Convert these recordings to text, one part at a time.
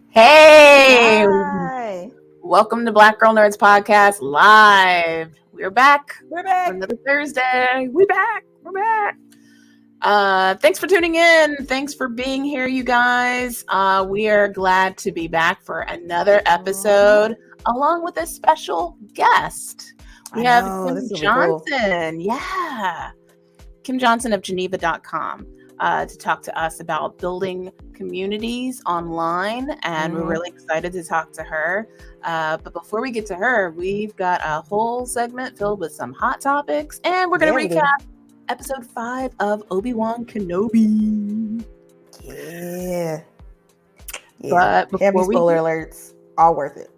Hey, Hi. welcome to Black Girl Nerds Podcast Live. We're back. We're back. Another Thursday. We're back. Thanks for tuning in. Thanks for being here, you guys. We are glad to be back for another episode, along with a special guest. We have Kim Johnson. Cool. Yeah. Kim Johnson of Geneva.com. To talk to us about building communities online, and we're really excited to talk to her. But before we get to her, we've got a whole segment filled with some hot topics, and we're going to recap episode 5 of Obi-Wan Kenobi. Yeah. But before heavy spoiler alerts, all worth it.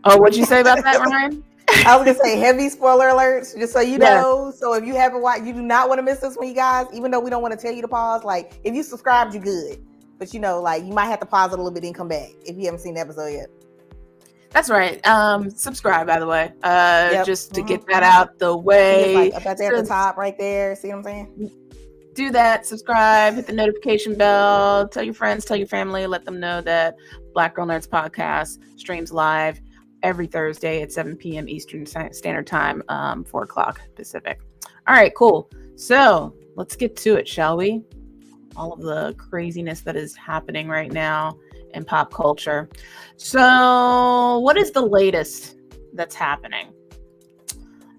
Oh, what'd you say about that, Ryan? I was gonna say heavy spoiler alerts, just so you know. So if you haven't watched, you do not want to miss this one, you guys. Even though we don't want to tell you to pause, like if you subscribed, you're good. But you know, like you might have to pause it a little bit and come back if you haven't seen the episode yet. That's right. Subscribe, by the way, just to get that out the way. Like up there at the top, right there. See what I'm saying? Do that. Subscribe. Hit the notification bell. Tell your friends. Tell your family. Let them know that Black Girl Nerds Podcast streams live every Thursday at 7 p.m. Eastern Standard Time, 4 o'clock Pacific. All right, cool. So let's get to it, shall we? All of the craziness that is happening right now in pop culture. So what is the latest that's happening?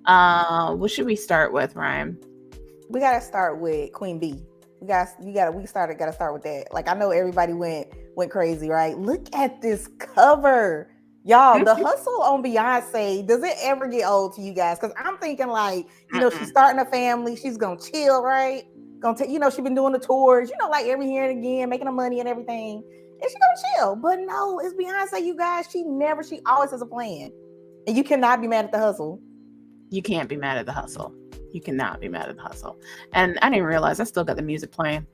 What should we start with, Ryan? We gotta start with Queen Bee. We gotta start with that. Like I know everybody went crazy, right? Look at this cover. Y'all, the hustle on Beyonce, does it ever get old to you guys? Because I'm thinking like, she's starting a family. She's going to chill, right? She's been doing the tours, like every year and again, making the money and everything. And she's going to chill. But no, it's Beyonce, you guys. She always has a plan. And you cannot be mad at the hustle. You can't be mad at the hustle. You cannot be mad at the hustle. And I didn't realize I still got the music playing.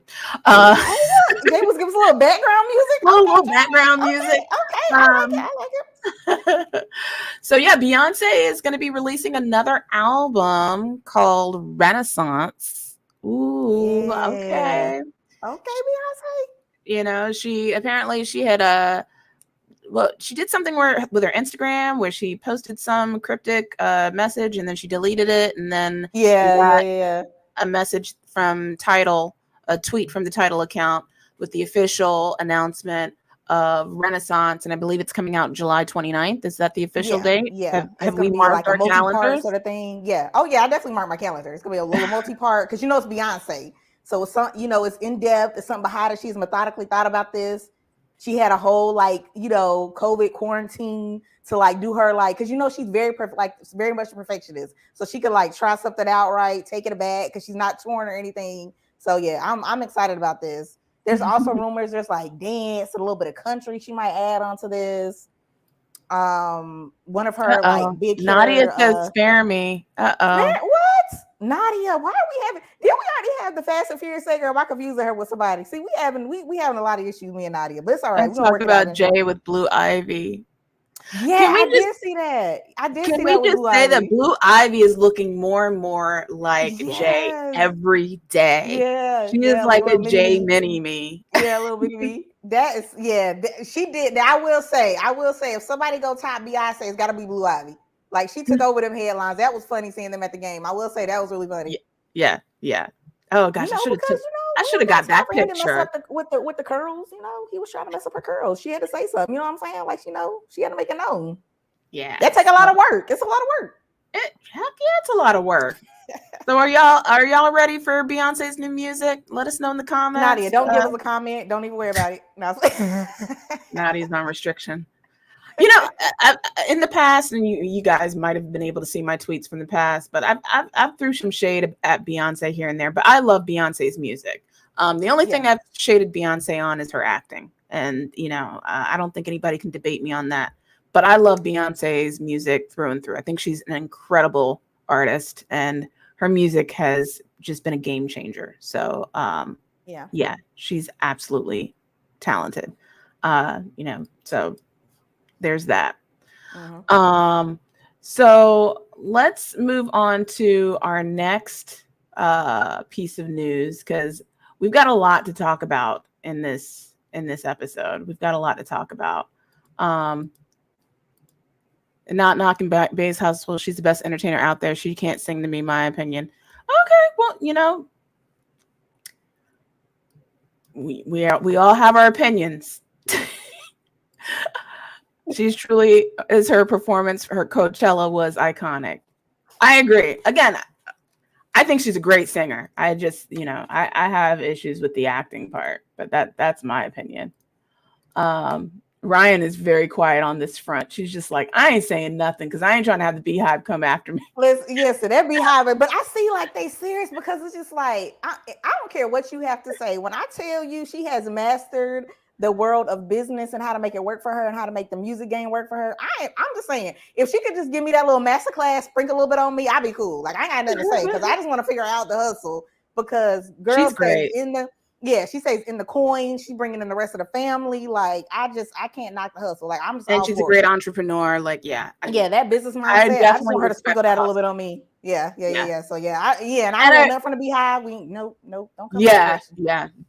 They was giving us a little background music. A little background music. Okay. I like it. So yeah, Beyonce is going to be releasing another album called Renaissance. Ooh, yeah. Okay, Beyonce. She had she did something with her Instagram where she posted some cryptic message and then she deleted it, and then a message from Tidal, a tweet from the Tidal account with the official announcement of Renaissance, and I believe it's coming out July 29th. Is that the official date? Yeah. Have we marked our calendars? Sort of thing. Yeah. Oh yeah, I definitely marked my calendar. It's gonna be a little multi-part because it's Beyonce, so it's it's in depth. It's something behind it. She's methodically thought about this. She had a whole COVID quarantine to do her because she's very perfect, very much a perfectionist. So she could try something out right, take it back because she's not torn or anything. So yeah, I'm excited about this. There's also rumors there's dance and a little bit of country she might add onto this. One of her big Nadia says spare me. What? Nadia, why are we having? Did we already have the Fast and Furious segment? Am I confusing her with somebody? See, we having a lot of issues, me and Nadia, but it's all right. We're talking about Jay with Blue Ivy. Yeah, I did see that. Can we just say that Blue Ivy is looking more and more like Jay every day? Yeah, she is like a Jay mini me. Yeah, a little bit me. That is, she did. I will say, if somebody go top Beyonce, it's got to be Blue Ivy. She took over them headlines. That was funny seeing them at the game. I will say that was really funny. Yeah. Oh gosh, I should have got that picture with the curls. He was trying to mess up her curls. She had to say something. You know what I'm saying? She had to make it known. Yeah, that take a lot of work. It's a lot of work. Heck yeah, it's a lot of work. So are y'all ready for Beyonce's new music? Let us know in the comments. Nadia, don't give us a comment. Don't even worry about it. No. Nadia's on restriction. In the past, and you guys might have been able to see my tweets from the past, but I've threw some shade at Beyonce here and there. But I love Beyonce's music. The only thing I've shaded Beyonce on is her acting, and I don't think anybody can debate me on that. But I love Beyonce's music through and through. I think she's an incredible artist, and her music has just been a game changer. So yeah, she's absolutely talented. So there's that. So let's move on to our next piece of news, because we've got a lot to talk about in this episode. We've got a lot to talk about. And not knocking back Bay's Hustle. She's the best entertainer out there. She can't sing to me, my opinion. Okay, well, we all have our opinions. She's truly, her performance for her Coachella was iconic. I agree. Again, I think she's a great singer. I just, I have issues with the acting part, but that's my opinion. Ryan is very quiet on this front. She's just like, I ain't saying nothing because I ain't trying to have the Beehive come after me. Yes, that Beehive, but I see they serious because it's just I don't care what you have to say. When I tell you she has mastered the world of business and how to make it work for her and how to make the music game work for her, I'm just saying, if she could just give me that little master class, sprinkle a little bit on me, I'd be cool. I ain't got nothing to say because I just want to figure out the hustle, because girl says she says in the coin, she bringing in the rest of the family. I can't knock the hustle. And she's a great entrepreneur. That business mindset. I just want her to sprinkle that a little bit on me. Yeah. So and I don't want nothing from the Beehive. Nope, don't come. Yeah.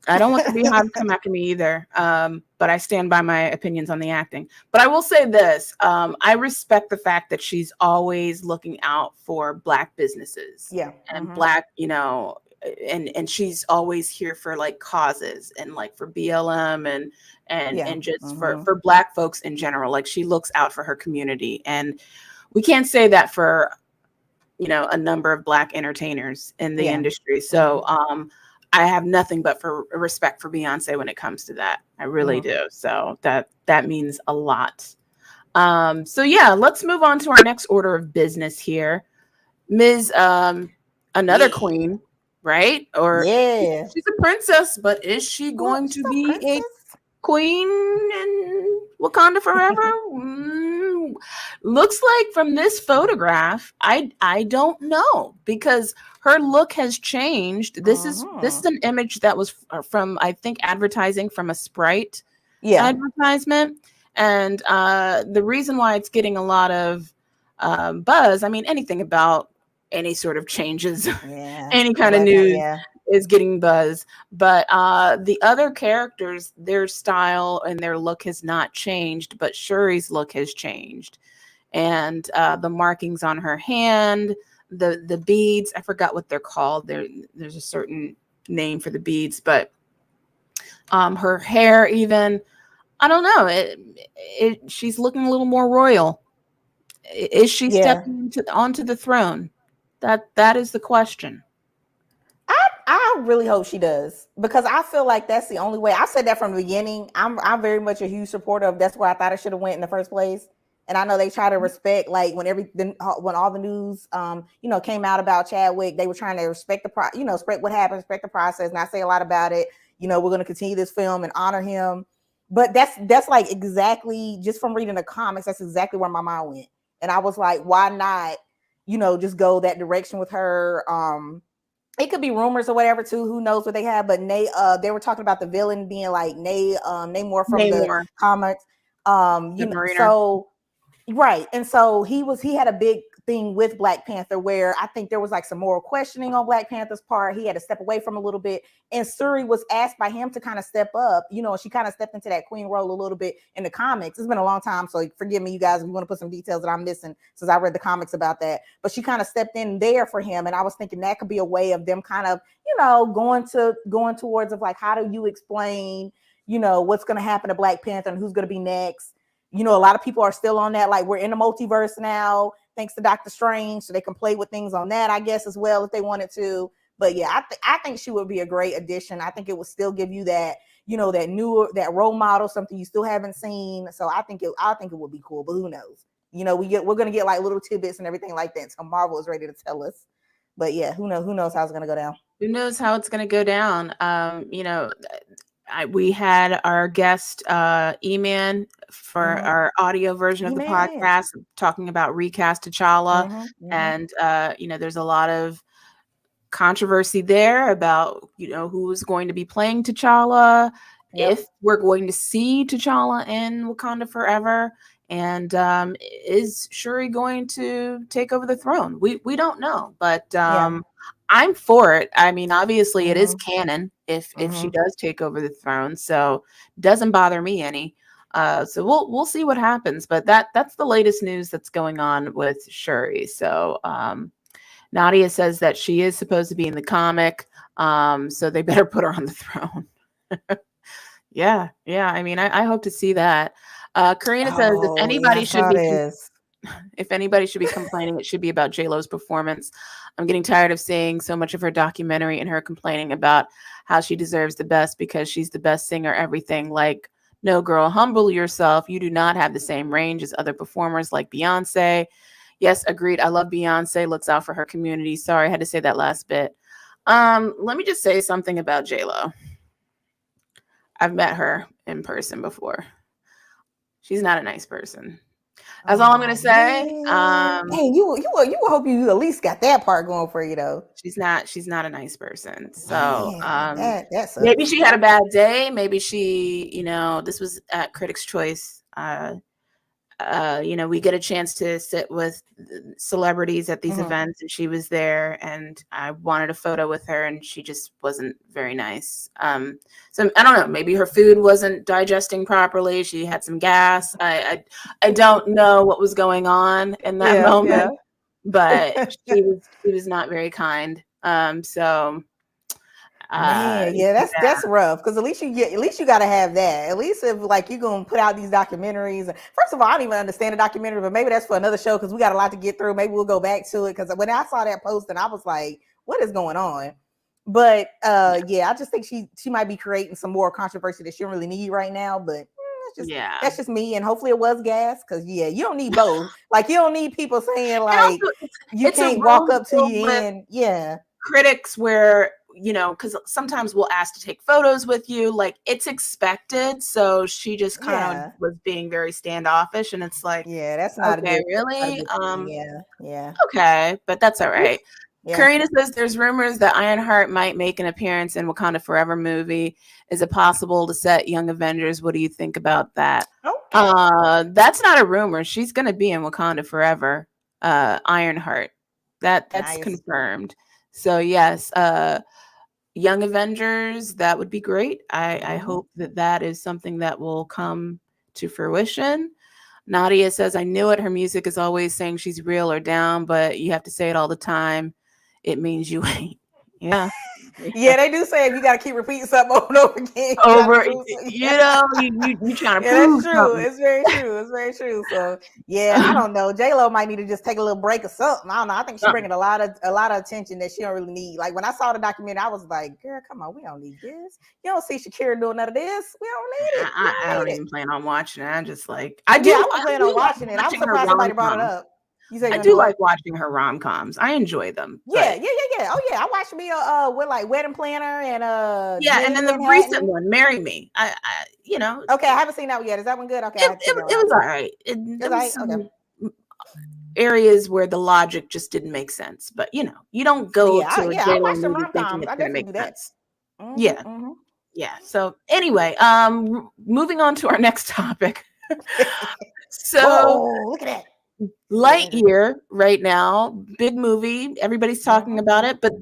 I don't want the Beehive to come after me either. But I stand by my opinions on the acting. But I will say this: I respect the fact that she's always looking out for Black businesses. Yeah, and Black, and she's always here for causes and for BLM and just for Black folks in general. She looks out for her community, and we can't say that for a number of Black entertainers in the industry. So I have nothing but for respect for Beyonce when it comes to that. I really do. So that means a lot. So yeah, let's move on to our next order of business here. Ms. Another queen, right? Or she's a princess, but is she going to be a queen in Wakanda forever? Looks like from this photograph, I don't know, because her look has changed. This is an image that was from, I think, advertising from a Sprite advertisement, and the reason why it's getting a lot of buzz. I mean, anything about any sort of changes, any kind of news is getting buzz. But the other characters, their style and their look has not changed, but Shuri's look has changed. And the markings on her hand, the beads, I forgot what they're called. There's a certain name for the beads, but her hair even, I don't know. She's looking a little more royal. Is she stepping onto the throne? That is the question. I really hope she does, because I feel like that's the only way. I said that from the beginning. I'm very much a huge supporter of, that's where I thought it should have went in the first place. And I know they try to respect, like when all the news came out about Chadwick, they were trying to respect respect what happened, respect the process, not say a lot about it. We're going to continue this film and honor him. But that's like exactly, just from reading the comics, that's exactly where my mind went. And I was like, why not, just go that direction with her? It could be rumors or whatever too. Who knows what they have? But they were talking about the villain being like Namor from the comics. So right. And so he had a big thing with Black Panther, where I think there was like some moral questioning on Black Panther's part. He had to step away from a little bit. And Suri was asked by him to kind of step up. She kind of stepped into that queen role a little bit in the comics. It's been a long time, so forgive me, you guys, if you want to put some details that I'm missing, since I read the comics about that. But she kind of stepped in there for him. And I was thinking that could be a way of them kind of, going towards of like, how do you explain, what's going to happen to Black Panther and who's going to be next? A lot of people are still on that. Like, we're in the multiverse now, thanks to Doctor Strange. So they can play with things on that, I guess, as well, if they wanted to. But yeah, I think she would be a great addition. I think it would still give you that, that role model, something you still haven't seen. So I think it would be cool, but who knows? We're going to get like little tidbits and everything like that. So Marvel is ready to tell us. But yeah, who knows how it's going to go down? Who knows how it's going to go down? We had our guest E-Man for our audio version of the podcast, talking about recast T'Challa. And there's a lot of controversy there about who's going to be playing T'Challa, if we're going to see T'Challa in Wakanda Forever, and is Shuri going to take over the throne? We don't know, but I'm for it. I mean, obviously it is canon if she does take over the throne, so it doesn't bother me any. So we'll see what happens, but that's the latest news that's going on with Shuri. So Nadia says that she is supposed to be in the comic, so they better put her on the throne. Yeah. I mean, I hope to see that. Karina says if anybody should be complaining, it should be about J-Lo's performance. I'm getting tired of seeing so much of her documentary and her complaining about how she deserves the best because she's the best singer, everything. Like, no, girl, humble yourself. You do not have the same range as other performers like Beyonce. Yes, agreed. I love Beyonce. Looks out for her community. Sorry, I had to say that last bit. Let me just say something about J-Lo. I've met her in person before. She's not a nice person. That's all I'm gonna say. Hey, you hope you at least got that part going for you, though. She's not a nice person. So that maybe she had a bad day. Maybe she, this was at Critics' Choice. We get a chance to sit with celebrities at these events, and she was there, and I wanted a photo with her, and she just wasn't very nice. So I don't know, maybe her food wasn't digesting properly. She had some gas. I don't know what was going on in that moment, but she was not very kind. That's rough, because at least you got to have that. At least if like you're gonna put out these documentaries. First of all, I don't even understand the documentary, but maybe that's for another show, because we got a lot to get through. Maybe we'll go back to it, because when I saw that post, and I was like, what is going on? But I just think she might be creating some more controversy that she don't really need right now. But that's just me, and hopefully it was gas, because you don't need both. Like, you don't need people saying like you can't walk up to you and critics where because sometimes we'll ask to take photos with you, like it's expected. So she just kind of was being very standoffish, and it's like, that's not okay, really. Okay, but that's all right. Karina says there's rumors that Ironheart might make an appearance in Wakanda Forever movie. Is it possible to set Young Avengers? What do you think about that? That's not a rumor. She's going to be in Wakanda Forever. Ironheart. That's confirmed. So yes, Young Avengers, that would be great. I hope that is something that will come to fruition. Nadia says, I knew it. Her music is always saying she's real or down, but you have to say it all the time. It means you ain't. Yeah. Yeah, they do say if you got to keep repeating something over and over again, you trying to Over, prove something. you trying to Yeah, that's prove true. something. It's very true. It's very true. So yeah, I don't know. J-Lo might need to just take a little break or something. I don't know. I think she's bringing a lot of attention that she don't really need. Like when I saw the documentary, I was like, girl, come on, we don't need this. You don't see Shakira doing none of this. We don't need it. I don't need even it. plan on watching it. I'm just like, I wasn't planning on watching it. I'm watching her surprised somebody brought it rom-coms. up. You say I you do do like what? watching her rom-coms. I enjoy them. Yeah. But Oh yeah, I watched me with like Wedding Planner and yeah, Men and in then the recent Manhattan. one, Marry Me. I Okay, I haven't seen that one yet. Is that one good? Okay, I have to check it that one was out. all right. There was Right? some Okay. areas where the logic just didn't make sense. But you don't go Yeah, to a I J-Lo watched some movie rom thinking coms. it's I gonna definitely make do that. sense. Yeah. Mm-hmm. Yeah. So anyway, moving on to our next topic. So Whoa, look at that. Lightyear right now, big movie. Everybody's talking about it, but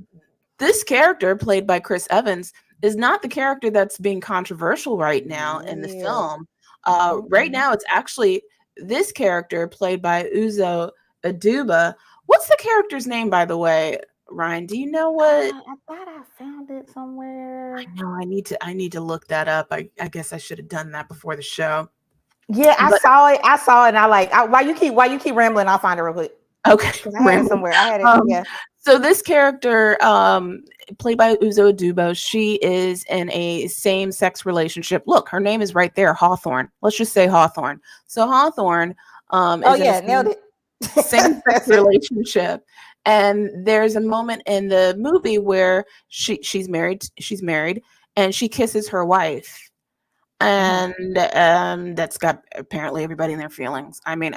this character played by Chris Evans is not the character that's being controversial right now in the film. Right now, it's actually this character played by Uzo Aduba. What's the character's name, by the way, Ryan? Do you know what? I thought I found it somewhere. I know I need to look that up. I guess I should have done that before the show. Yeah, I saw it. And while you keep rambling, I'll find it real quick. Okay. Because I had it somewhere. I had it. Yeah. So this character, played by Uzo Aduba, she is in a same-sex relationship. Look, her name is right there, Hawthorne. Let's just say Hawthorne. So Hawthorne is in a nailed it. same-sex relationship. And there's a moment in the movie where she's married, and she kisses her wife. And that's got apparently everybody in their feelings. I mean,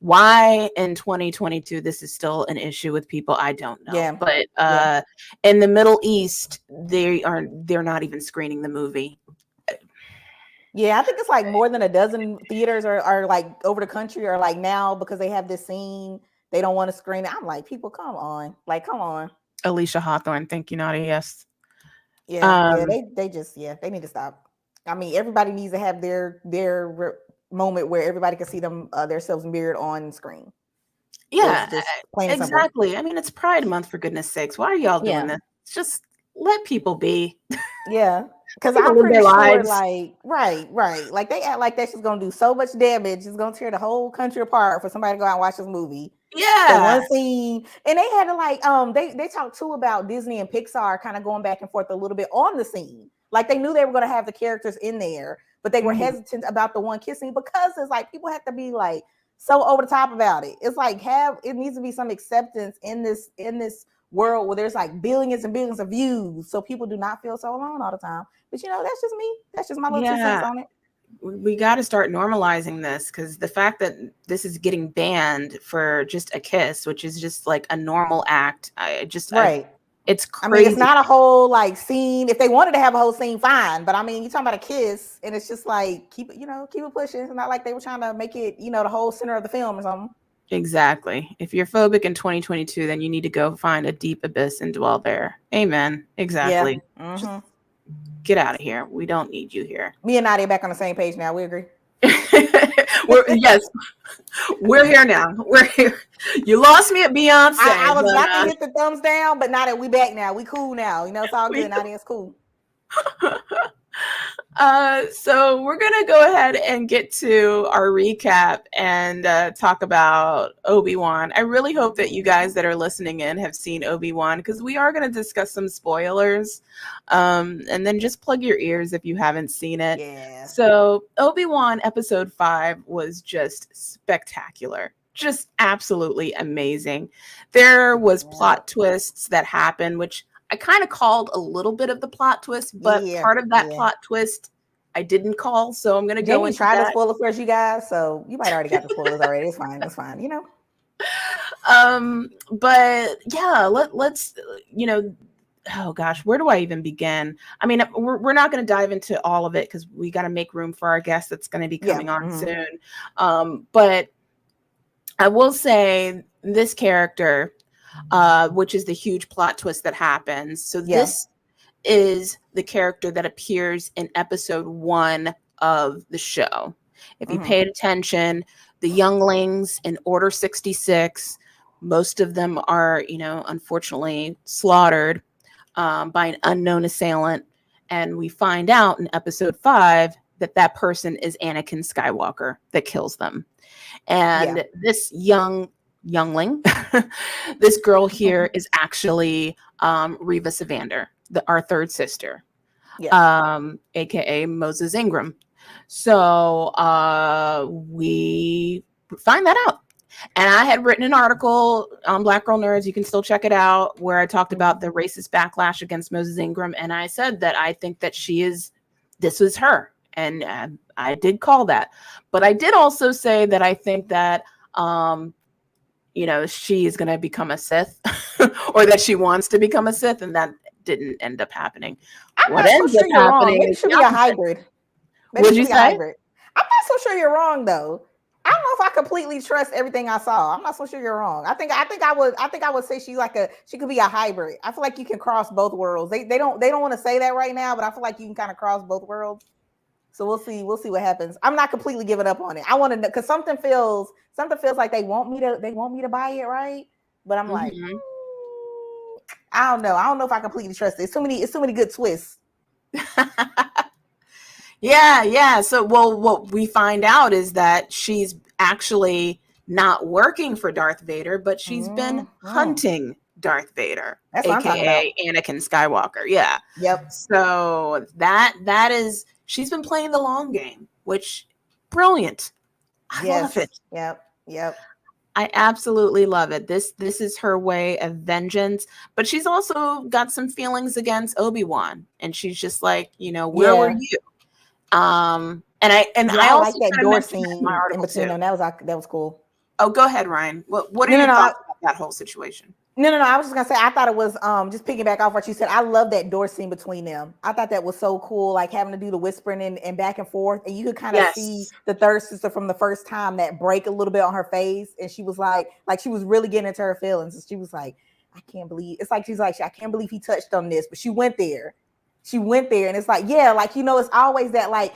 why in 2022 this is still an issue with people, I don't know. Yeah. But in the Middle East, they're not even screening the movie. Yeah, I think it's like more than a dozen theaters are like over the country are like now because they have this scene they don't want to screen it. I'm like, people, come on, Alicia Hawthorne, thank you, Nadia. Yes. They need to stop. I mean, everybody needs to have their moment where everybody can see themselves mirrored on screen. Yeah, exactly. I mean, it's Pride Month, for goodness sakes. Why are y'all doing this? Just let people be. Yeah, because I'm pretty sure, like, right. Like they act like that's just gonna do so much damage. It's gonna tear the whole country apart for somebody to go out and watch this movie. Yeah, the one scene, and they had to like they talked too about Disney and Pixar kind of going back and forth a little bit on the scene. Like they knew they were going to have the characters in there, but they were hesitant about the one kissing because it's like people have to be like so over the top about it. It's like it needs to be some acceptance in this world where there's like billions and billions of views, so people do not feel so alone all the time. But that's just me. That's just my little 2 cents on it. We got to start normalizing this, because the fact that this is getting banned for just a kiss, which is just like a normal act, it's crazy. I mean, it's not a whole like scene. If they wanted to have a whole scene, fine. But I mean, you're talking about a kiss, and it's just like keep it pushing. It's not like they were trying to make it, the whole center of the film or something. Exactly. If you're phobic in 2022, then you need to go find a deep abyss and dwell there. Amen. Exactly. Yeah. Just get out of here. We don't need you here. Me and Nadia back on the same page now. We agree. We're here now. We're here. You lost me at Beyonce. I was about to hit the thumbs down, but now that we back now, we cool now. It's all good. Nadia, it's cool. So we're gonna go ahead and get to our recap and talk about Obi-Wan. I really hope that you guys that are listening in have seen Obi-Wan, because we are going to discuss some spoilers, and then just plug your ears if you haven't seen it. Yeah. So Obi-Wan episode 5 was just spectacular. Just absolutely amazing. There was plot twists that happened, which I kind of called a little bit of the plot twist, but part of that plot twist I didn't call, so I'm going to go into try to spoil it first, you guys, so you might already got the spoilers already. It's fine. But yeah, let's oh gosh, where do I even begin? I mean, we're not going to dive into all of it because we got to make room for our guest that's going to be coming on soon. But I will say this character, which is the huge plot twist that happens. So this is the character that appears in episode 1 of the show. If you paid attention, the younglings in Order 66, most of them are, unfortunately slaughtered. by an unknown assailant. And we find out in episode 5 that that person is Anakin Skywalker that kills them. And this youngling, this girl here is actually Reva Savander, our third sister, aka Moses Ingram. So we find that out. And I had written an article on Black Girl Nerds, you can still check it out, where I talked about the racist backlash against Moses Ingram. And I said that I think that this was her. And I did call that. But I did also say that I think that, she is going to become a Sith or that she wants to become a Sith. And that didn't end up happening. What ends up happening is she'll be a hybrid. What'd you say? I'm not so sure you're wrong, though. I don't know if I completely trust everything I saw. I'm not so sure you're wrong. I think I would say she could be a hybrid. I feel like you can cross both worlds. They don't want to say that right now, but I feel like you can kind of cross both worlds. So we'll see what happens. I'm not completely giving up on it. I want to know, because something feels like they want me to buy it, right? But I'm like, I don't know. I don't know if I completely trust it. It's too many good twists. Yeah. So, what we find out is that she's actually not working for Darth Vader, but she's been hunting Darth Vader, aka Anakin Skywalker. Yeah. Yep. So that is, she's been playing the long game, which brilliant. I love it. Yep. I absolutely love it. This is her way of vengeance, but she's also got some feelings against Obi-Wan, and she's just like, where were you? I also like that door scene in between them. That was cool. Oh, go ahead, Ryan. What are your thoughts about that whole situation? No. I was just gonna say, I thought it was just piggyback off what you said. I love that door scene between them. I thought that was so cool, like having to do the whispering and back and forth, and you could kind of see the third sister from the first time, that break a little bit on her face, and she was like she was really getting into her feelings, and she was like, I can't believe, it's like she's like, I can't believe he touched on this, but she went there. And it's like, it's always that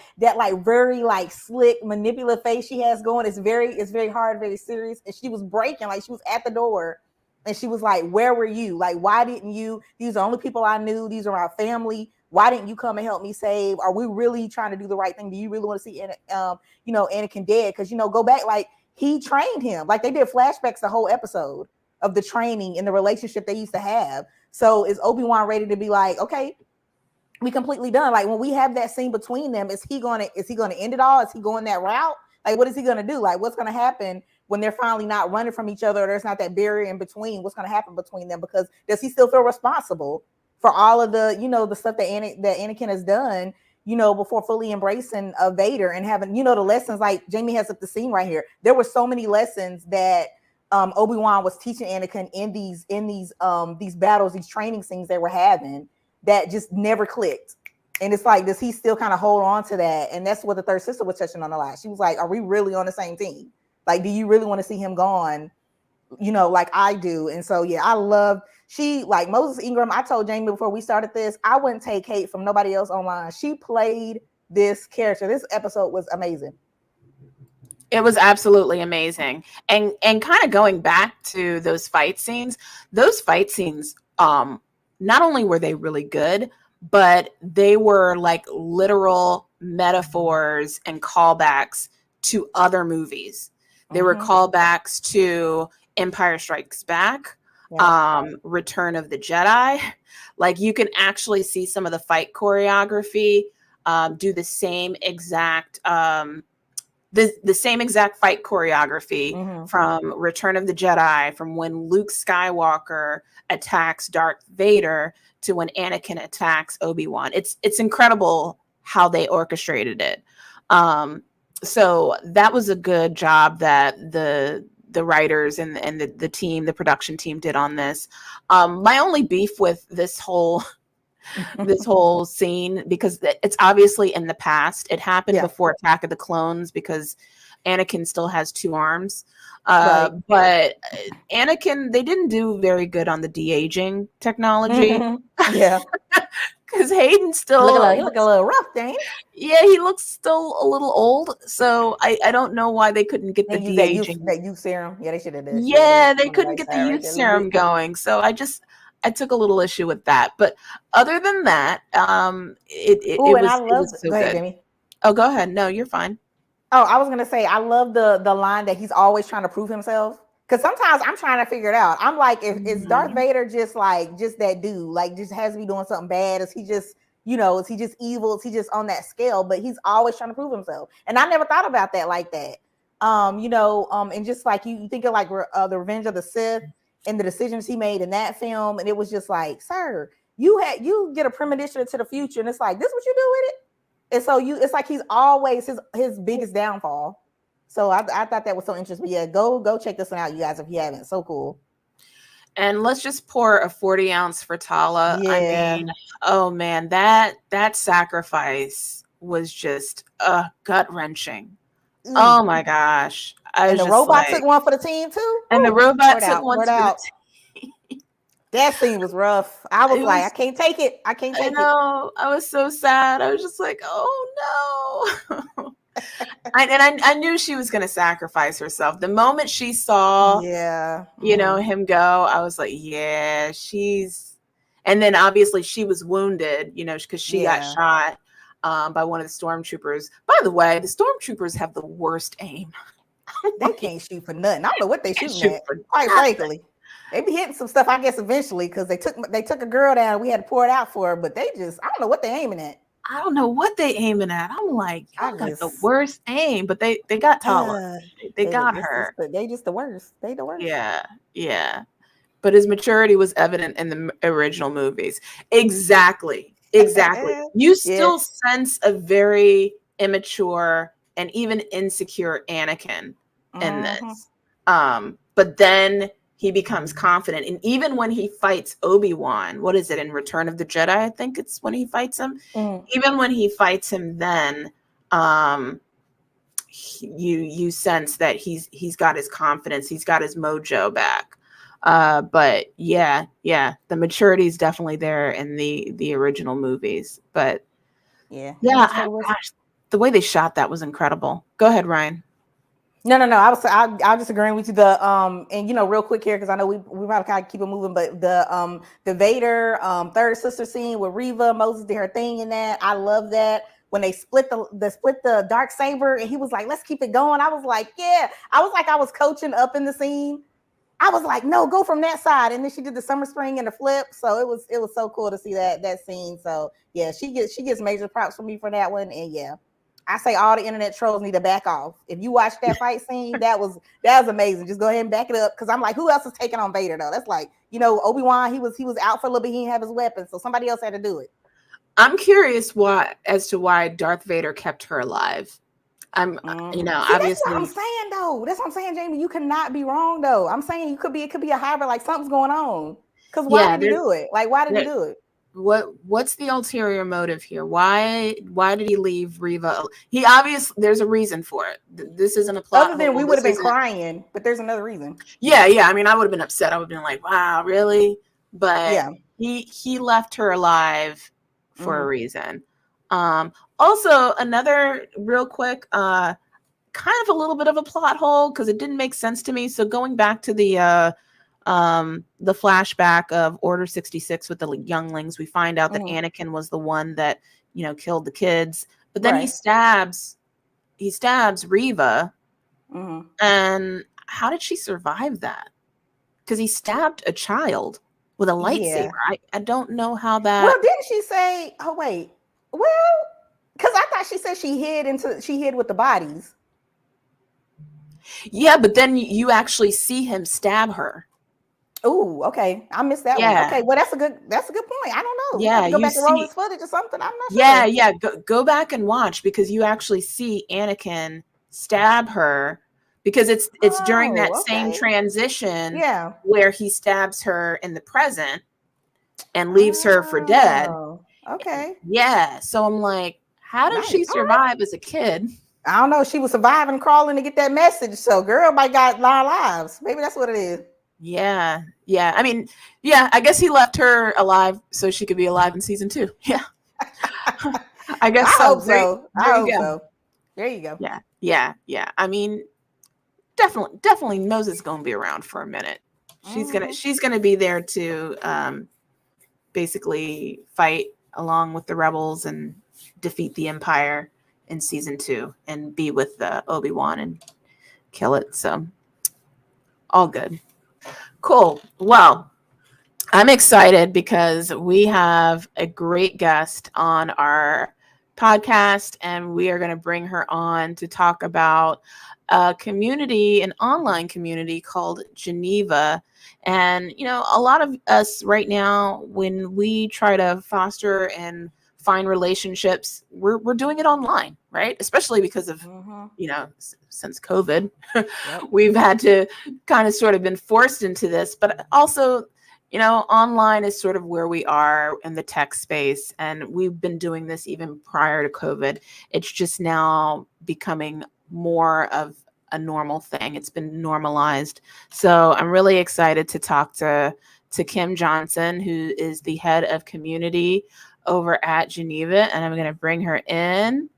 very slick manipulative face she has going. It's very hard, very serious. And she was breaking, like she was at the door, and she was like, where were you? Like, why didn't you? These are the only people I knew. These are our family. Why didn't you come and help me save? Are we really trying to do the right thing? Do you really want to see Anakin dead? Because go back, like he trained him. Like they did flashbacks the whole episode of the training and the relationship they used to have. So is Obi-Wan ready to be like, okay, we completely done? Like when we have that scene between them, is he gonna end it all? Is he going that route? Like what is he gonna do? Like what's gonna happen when they're finally not running from each other? Or there's not that barrier in between. What's gonna happen between them? Because does he still feel responsible for all of the the stuff that Anakin has done before fully embracing Vader and having the lessons? Like Jamie has up the scene right here. There were so many lessons that Obi-Wan was teaching Anakin in these battles, these training scenes they were having, that just never clicked. And it's like, does he still kind of hold on to that? And that's what the third sister was touching on a lot. She was like, are we really on the same team? Like, do you really want to see him gone? Like I do. And so, I love, like Moses Ingram. I told Jamie before we started this, I wouldn't take hate from nobody else online. She played this character. This episode was amazing. It was absolutely amazing. And kind of going back to those fight scenes, not only were they really good, but they were like literal metaphors and callbacks to other movies. They were callbacks to Empire Strikes Back, Return of the Jedi. Like you can actually see some of the fight choreography do the same exact the same exact fight choreography from Return of the Jedi, from when Luke Skywalker attacks Darth Vader to when Anakin attacks Obi-Wan. It's incredible how they orchestrated it. So that was a good job that the writers and the team, the production team, did on this. My only beef with this whole scene, because it's obviously in the past. It happened before Attack of the Clones, because Anakin still has 2 arms. But Anakin, they didn't do very good on the de-aging technology. Because Hayden still look a little rough, Dane. Yeah, he looks still a little old. So I don't know why they couldn't get the de-aging. That youth serum. Yeah, they should have did. Yeah, they couldn't get the youth serum going. So I just I took a little issue with that. But other than that, it and I love. was so Go ahead, good. Jamie. Oh, go ahead. No, you're fine. Oh, I was gonna say I love the line that he's always trying to prove himself. Because sometimes I'm trying to figure it out. I'm like, is Darth Vader just that dude? Like, just has to be doing something bad? Is he just, is he just evil? Is he just on that scale? But he's always trying to prove himself. And I never thought about that like that. And just like you think of like the Revenge of the Sith and the decisions he made in that film, and it was just like, sir, you get a premonition to the future, and it's like, this what you do with it? And so it's like he's always his biggest downfall. So I thought that was so interesting. But yeah, go check this one out, you guys, if you haven't. So cool. And let's just pour a 40-ounce Frittata. Yeah. I mean, oh man, that sacrifice was just gut-wrenching. Oh my gosh. And the robot took one for the team too. And the robot took one for the team. That scene was rough. I was like, I can't take it. I know. I was so sad. I was just like, oh no. I knew she was going to sacrifice herself. The moment she saw, him go, I was like, yeah, and then obviously she was wounded, because she got shot by one of the stormtroopers. By the way, the stormtroopers have the worst aim. They can't shoot for nothing. I don't know what they shooting at. Quite frankly, they be hitting some stuff, I guess, eventually, because they took a girl down. We had to pour it out for her, but I don't know what they're aiming at. I don't know what they aiming at. I'm like, y'all got the worst aim, but they got Tala. They got her. They just the worst. They the worst. Yeah. But his maturity was evident in the original movies. Exactly. You still sense a very immature and even insecure Anakin in this. But then he becomes confident. And even when he fights Obi-Wan, what is it, in Return of the Jedi? I think it's when he fights him. Even when he fights him then, you sense that he's got his confidence. He's got his mojo back. But yeah, the maturity is definitely there in the original movies. But gosh, the way they shot that was incredible. Go ahead, Ryan. No. I just agreeing with you. And real quick here, because I know we might kind of keep it moving, but the Vader third sister scene with Reva, Moses did her thing in that. I love that. When they split the dark saber, and he was like, "Let's keep it going." I was like, "Yeah." I was coaching up in the scene. I was like, "No, go from that side." And then she did the summer spring and the flip, so it was so cool to see that scene. So yeah, she gets major props from me for that one, and yeah. I say all the internet trolls need to back off. If you watch that fight scene, that was amazing. Just go ahead and back it up, because I'm like, who else is taking on Vader though? That's like, Obi-Wan, he was out for a little bit. He didn't have his weapon, so somebody else had to do it. I'm curious as to why Darth Vader kept her alive. Obviously. That's what I'm saying though. That's what I'm saying, Jamie. You cannot be wrong though. I'm saying it could be a hybrid, like something's going on. Because why did he do it? Like, why did he do it? What's the ulterior motive here? Why did he leave Reva? He obviously, there's a reason for it. This isn't a plot. Other than we would have been crying, but there's another reason. Yeah. I mean, I would have been upset. I would have been like, wow, really? But he left her alive for a reason. Also, another real quick, kind of a little bit of a plot hole, because it didn't make sense to me. So going back to the flashback of Order 66 with the younglings, we find out that Anakin was the one that killed the kids, but then he stabs Reva. And how did she survive that? Because he stabbed a child with a lightsaber. I don't know how that. Well, didn't she say? Oh wait, because I thought she said she hid with the bodies. Yeah, but then you actually see him stab her. Oh, okay. I missed that one. Okay, well, that's a good point. I don't know. Yeah, go back and roll this footage or something. I'm not sure. Yeah. Go back and watch, because you actually see Anakin stab her, because it's during that same transition where he stabs her in the present and leaves her for dead. Okay. Yeah. So I'm like, how did she survive as a kid? I don't know. She was surviving, crawling to get that message. So girl might got 9 lives. Maybe that's what it is. Yeah. I mean, I guess he left her alive so she could be alive in season 2. Yeah. I guess I so. Hope so. I hope so. There you go. Yeah. I mean, definitely Moses is gonna be around for a minute. She's gonna be there to basically fight along with the rebels and defeat the Empire in season 2 and be with Obi-Wan and kill it. So all good. Cool. Well, I'm excited because we have a great guest on our podcast, and we are going to bring her on to talk about a community, an online community called Geneva. And, you know, a lot of us right now, when we try to foster and find relationships, we're doing it online, right? Especially because of, you know, since COVID, we've had to kind of sort of been forced into this, but also, you know, online is sort of where we are in the tech space. And we've been doing this even prior to COVID. It's just now becoming more of a normal thing. It's been normalized. So I'm really excited to talk to Kim Johnson, who is the head of community over at Geneva. And I'm going to bring her in.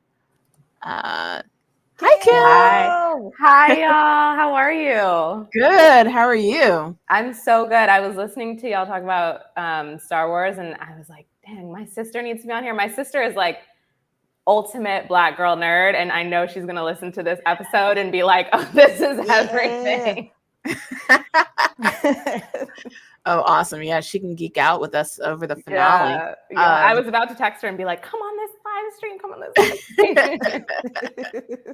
Hi, Kim. Hi, y'all. How are you? Good. How are you? I'm so good. I was listening to y'all talk about Star Wars, and I was like, dang, my sister needs to be on here. My sister is like ultimate Black girl nerd, and I know she's going to listen to this episode and be like, oh, this is everything. Oh, awesome. Yeah, she can geek out with us over the finale. Yeah. I was about to text her and be like, come on this live stream, come on this live stream.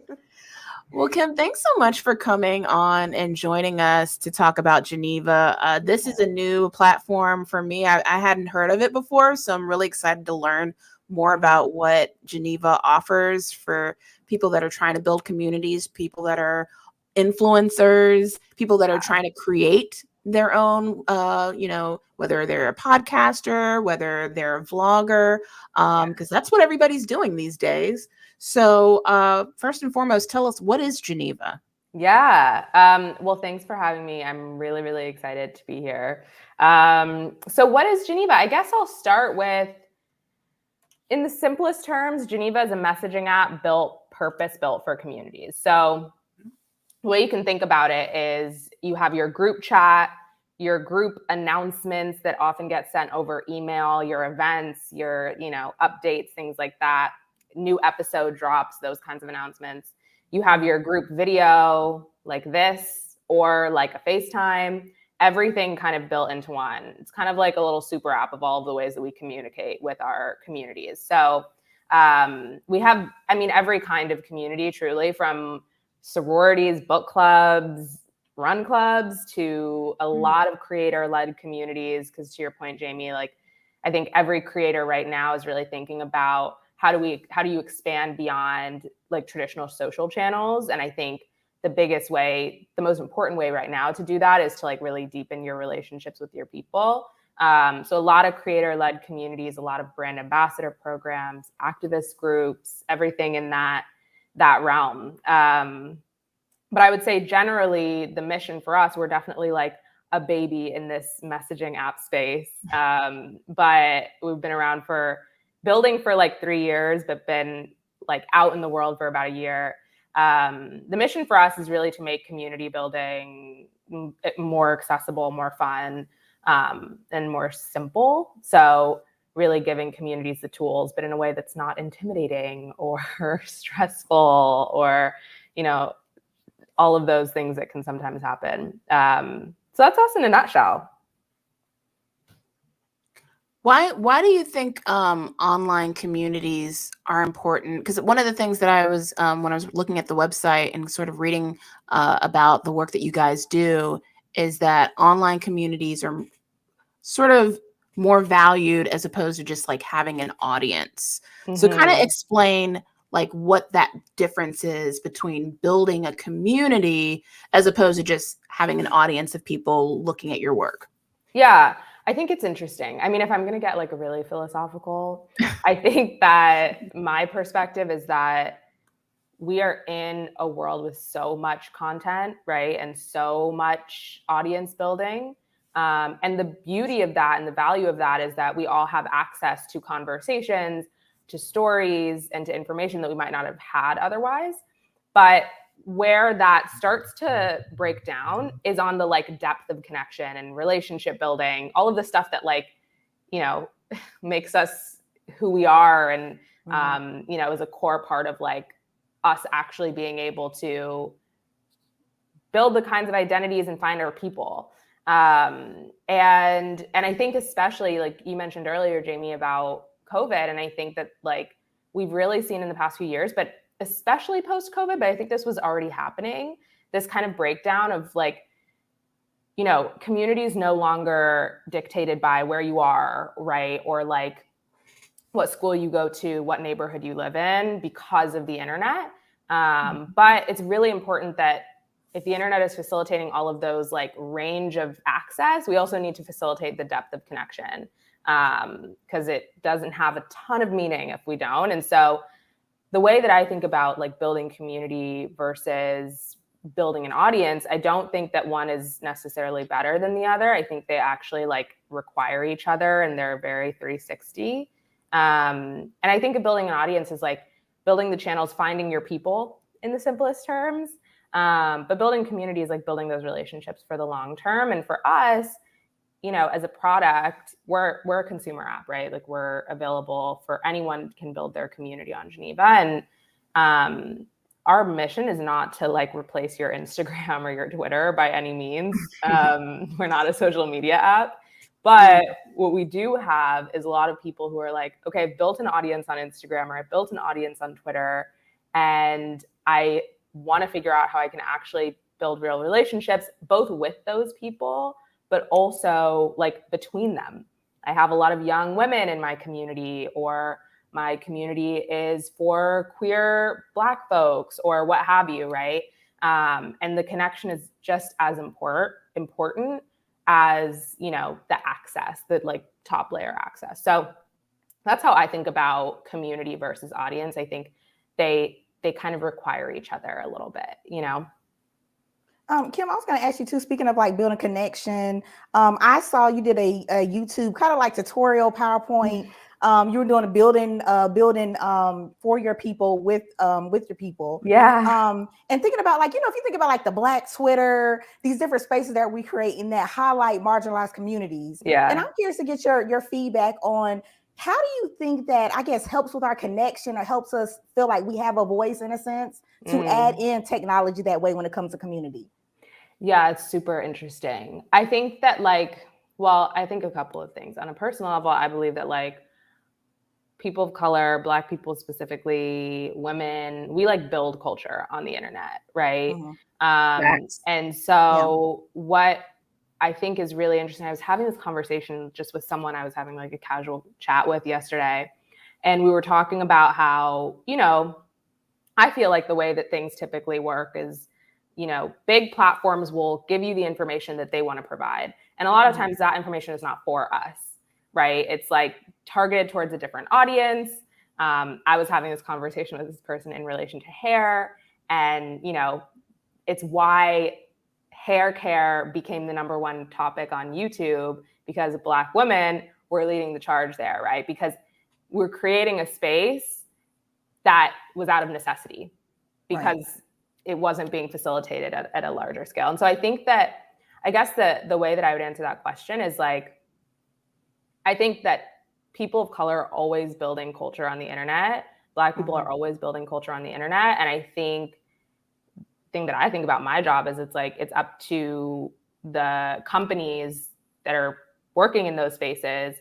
Well, Kim, thanks so much for coming on and joining us to talk about Geneva. This is a new platform for me. I hadn't heard of it before, so I'm really excited to learn more about what Geneva offers for people that are trying to build communities, people that are influencers, people that are trying to create their own, you know, whether they're a podcaster, whether they're a vlogger, because that's what everybody's doing these days. So first and foremost, tell us, what is Geneva? Yeah. Well, thanks for having me. I'm really, really excited to be here. So what is Geneva? I guess I'll start with, in the simplest terms, Geneva is a messaging app purpose-built for communities. So the way you can think about it is you have your group chat, your group announcements that often get sent over email, your events, your, you know, updates, things like that, new episode drops, those kinds of announcements. You have your group video like this, or like a FaceTime, everything kind of built into one. It's kind of like a little super app of all of the ways that we communicate with our communities. So we have, I mean, every kind of community, truly, from sororities, book clubs, run clubs, to a lot of creator-led communities. Because to your point, Jamie, like, I think every creator right now is really thinking about how do you expand beyond like traditional social channels. And I think the biggest way, the most important way right now to do that is to like really deepen your relationships with your people. So a lot of creator-led communities, a lot of brand ambassador programs, activist groups, everything in that realm. But I would say generally the mission for us, we're definitely like a baby in this messaging app space. But we've been around building for like 3 years, but been like out in the world for about a year. The mission for us is really to make community building more accessible, more fun, and more simple. So really giving communities the tools, but in a way that's not intimidating or stressful, or, you know, all of those things that can sometimes happen. So that's us in a nutshell. Why do you think online communities are important? Because one of the things that I was, when I was looking at the website and sort of reading about the work that you guys do, is that online communities are sort of more valued as opposed to just like having an audience. So kind of explain like what that difference is between building a community as opposed to just having an audience of people looking at your work. Yeah, I think it's interesting. I mean, if I'm going to get like a really philosophical, I think that my perspective is that we are in a world with so much content, right? And so much audience building. And the beauty of that and the value of that is that we all have access to conversations, to stories, and to information that we might not have had otherwise. But where that starts to break down is on the like depth of connection and relationship building, all of the stuff that like, you know, makes us who we are, and you know, is a core part of like us actually being able to build the kinds of identities and find our people. And I think especially like you mentioned earlier, Jamie, about COVID, and I think that like we've really seen in the past few years, but especially post-COVID, but I think this was already happening, this kind of breakdown of like, you know, communities no longer dictated by where you are, right? Or like what school you go to, what neighborhood you live in because of the internet. But it's really important that if the internet is facilitating all of those like range of access, we also need to facilitate the depth of connection, because it doesn't have a ton of meaning if we don't. And so the way that I think about like building community versus building an audience, I don't think that one is necessarily better than the other. I think they actually like require each other, and they're very 360. And I think of building an audience is like building the channels, finding your people in the simplest terms. But building community is like building those relationships for the long term. And for us, you know, as a product, we're a consumer app, right? Like we're available for anyone can build their community on Geneva. And our mission is not to like replace your Instagram or your Twitter by any means. We're not a social media app. But what we do have is a lot of people who are like, okay, I've built an audience on Instagram, or I've built an audience on Twitter, and I want to figure out how I can actually build real relationships, both with those people, but also like between them. I have a lot of young women in my community, or my community is for queer Black folks, or what have you, right? And the connection is just as important as, you know, the access, the like top layer access. So that's how I think about community versus audience. I think they kind of require each other a little bit, you know? Kim, I was going to ask you too, speaking of like building connection, I saw you did a YouTube kind of like tutorial PowerPoint. You were doing a building for your people with your people. Yeah. And thinking about like, you know, if you think about like the Black Twitter, these different spaces that we create in that highlight marginalized communities. Yeah. And I'm curious to get your feedback on how do you think that, I guess, helps with our connection, or helps us feel like we have a voice in a sense to add in technology that way when it comes to community? Yeah, it's super interesting. I think that like, well, I think a couple of things. On a personal level, I believe that like people of color, Black people specifically, women, we like build culture on the internet, right? And so what I think is really interesting, I was having this conversation just with someone I was having like a casual chat with yesterday. And we were talking about how, you know, I feel like the way that things typically work is, you know, big platforms will give you the information that they want to provide. And a lot of times that information is not for us, right? It's like targeted towards a different audience. I was having this conversation with this person in relation to hair, and, you know, it's why hair care became the #1 topic on YouTube, because Black women were leading the charge there, right? Because we're creating a space that was out of necessity, because it wasn't being facilitated at a larger scale. And so I think that, I guess the way that I would answer that question is like, I think that people of color are always building culture on the internet. Black people are always building culture on the internet. And I think the thing that I think about my job is it's like, it's up to the companies that are working in those spaces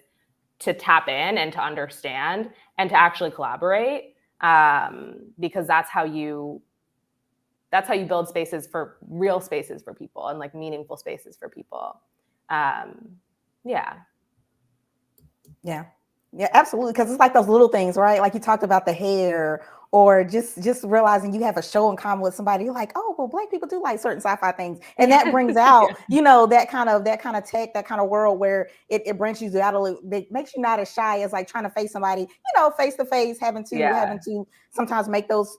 to tap in and to understand and to actually collaborate, because that's how you build spaces for real spaces for people, and like meaningful spaces for people. Yeah, absolutely. Because it's like those little things, right? Like you talked about the hair, or just realizing you have a show in common with somebody. You're like, oh, well, Black people do like certain sci-fi things, and that brings out, you know, that kind of tech, that kind of world where it branches you out a little. It makes you not as shy as like trying to face somebody, you know, face to face, having to sometimes make those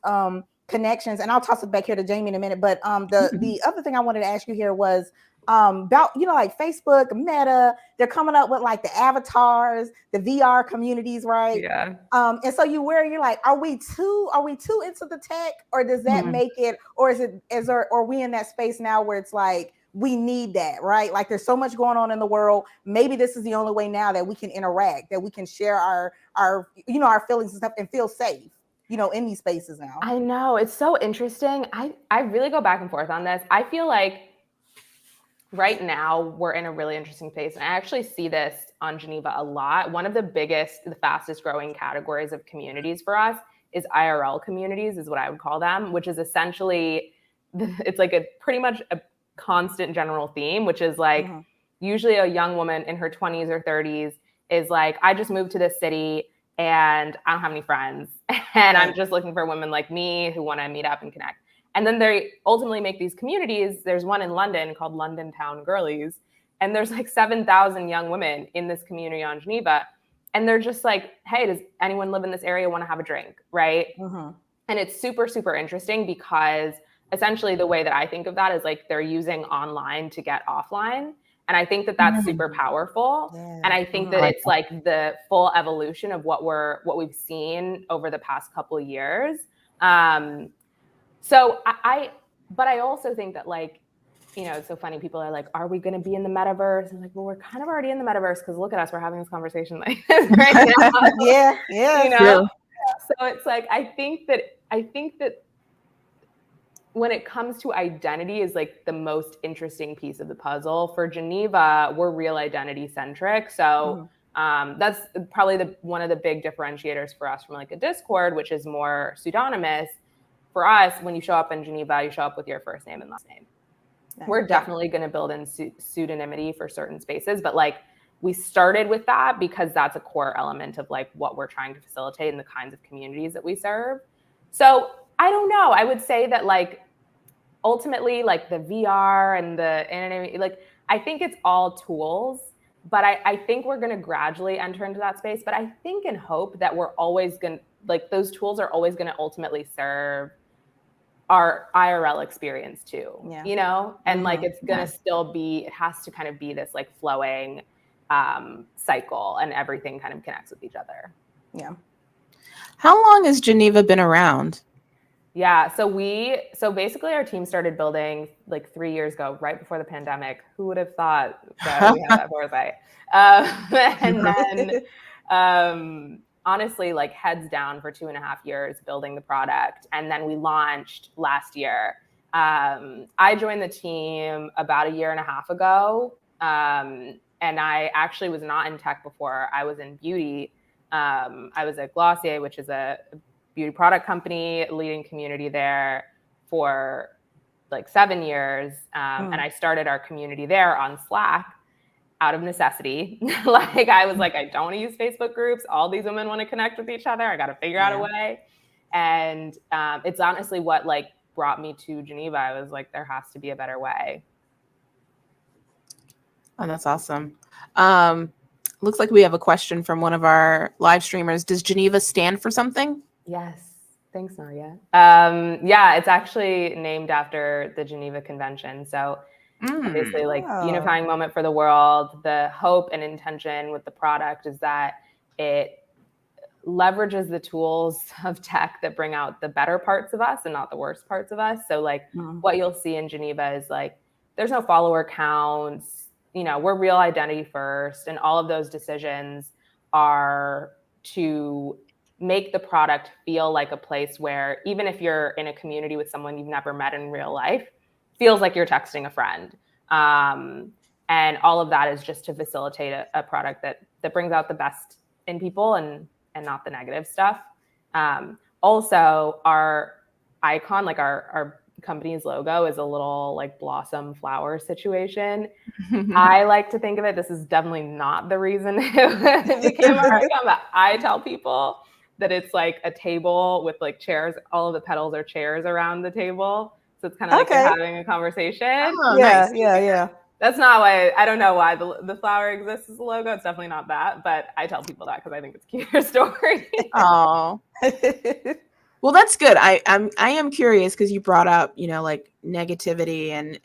connections. And I'll toss it back here to Jamie in a minute. But the other thing I wanted to ask you here was about, you know, like Facebook, Meta, they're coming up with like the avatars, the VR communities, right? Yeah. And so you're like, are we too into the tech, or does that make it, or are we in that space now where it's like we need that, right? Like there's so much going on in the world. Maybe this is the only way now that we can interact, that we can share our our feelings and stuff and feel safe, in these spaces now. I know, it's so interesting. I really go back and forth on this. I feel like right now we're in a really interesting phase, and I actually see this on Geneva a lot. One of the fastest growing categories of communities for us is IRL communities, is what I would call them, which is essentially, it's like a pretty much a constant general theme, which is like usually a young woman in her 20s or 30s is like, I just moved to this city and I don't have any friends, and I'm just looking for women like me who want to meet up and connect. And then they ultimately make these communities. There's one in London called London Town Girlies, and there's like 7,000 young women in this community on Geneva. And they're just like, hey, does anyone live in this area want to have a drink, right? And it's super, super interesting because essentially the way that I think of that is like they're using online to get offline. And I think that that's super powerful. Yeah. And I think that it's like the full evolution of what we've seen over the past couple of years. So but I also think that like, it's so funny. People are like, are we going to be in the metaverse? I'm like, well, we're kind of already in the metaverse because look at us. We're having this conversation like this right now. Yeah. So it's like, I think that when it comes to identity is like the most interesting piece of the puzzle. For Geneva, we're real identity centric. So that's probably one of the big differentiators for us from like a Discord, which is more pseudonymous. For us, when you show up in Geneva, you show up with your first name and last name. We're definitely going to build in pseudonymity for certain spaces, but like we started with that because that's a core element of like what we're trying to facilitate and the kinds of communities that we serve. So I don't know. I would say that like ultimately like the VR and the internet, like I think it's all tools, but I think we're going to gradually enter into that space. But I think and hope that we're always going to, like those tools are always going to ultimately serve our IRL experience too, and like it's going to still be, it has to kind of be this like flowing cycle, and everything kind of connects with each other. Yeah. How long has Geneva been around? Yeah. So basically our team started building like 3 years ago, right before the pandemic. Who would have thought that we had that foresight? And then, honestly, like heads down for 2.5 years building the product. And then we launched last year. I joined the team about 1.5 years ago. And I actually was not in tech before. I was in beauty. I was at Glossier, which is a beauty product company, leading community there for like 7 years. And I started our community there on Slack out of necessity. Like I was like, I don't want to use Facebook groups. All these women want to connect with each other. I got to figure out a way. And it's honestly what like brought me to Geneva. I was like, there has to be a better way. Oh, that's awesome. Looks like we have a question from one of our live streamers. Does Geneva stand for something? Yes. Thanks, Maria. Yeah, it's actually named after the Geneva Convention. So obviously like unifying moment for the world. The hope and intention with the product is that it leverages the tools of tech that bring out the better parts of us and not the worst parts of us. So like what you'll see in Geneva is like, there's no follower counts, we're real identity first. And all of those decisions are to make the product feel like a place where even if you're in a community with someone you've never met in real life, feels like you're texting a friend. And all of that is just to facilitate a product that brings out the best in people and not the negative stuff. Also, our icon, like our company's logo, is a little like blossom flower situation. I like to think of it, this is definitely not the reason it became our icon, but I tell people that it's like a table with like chairs. All of the petals are chairs around the table. So it's kind of like you're having a conversation. Oh, nice. Yeah. That's not why, I don't know why the flower exists as a logo. It's definitely not that, but I tell people that because I think it's a cuter story. Oh, well, that's good. I am curious because you brought up, like negativity, and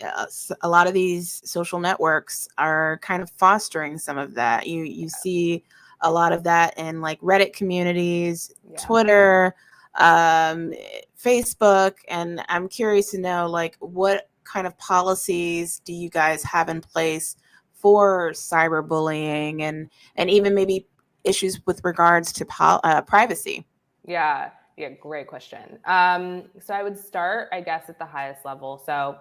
a lot of these social networks are kind of fostering some of that. You see a lot of that in like Reddit communities, Twitter, Facebook, and I'm curious to know like what kind of policies do you guys have in place for cyberbullying and even maybe issues with regards to privacy? Yeah, great question. So I would start, I guess, at the highest level. So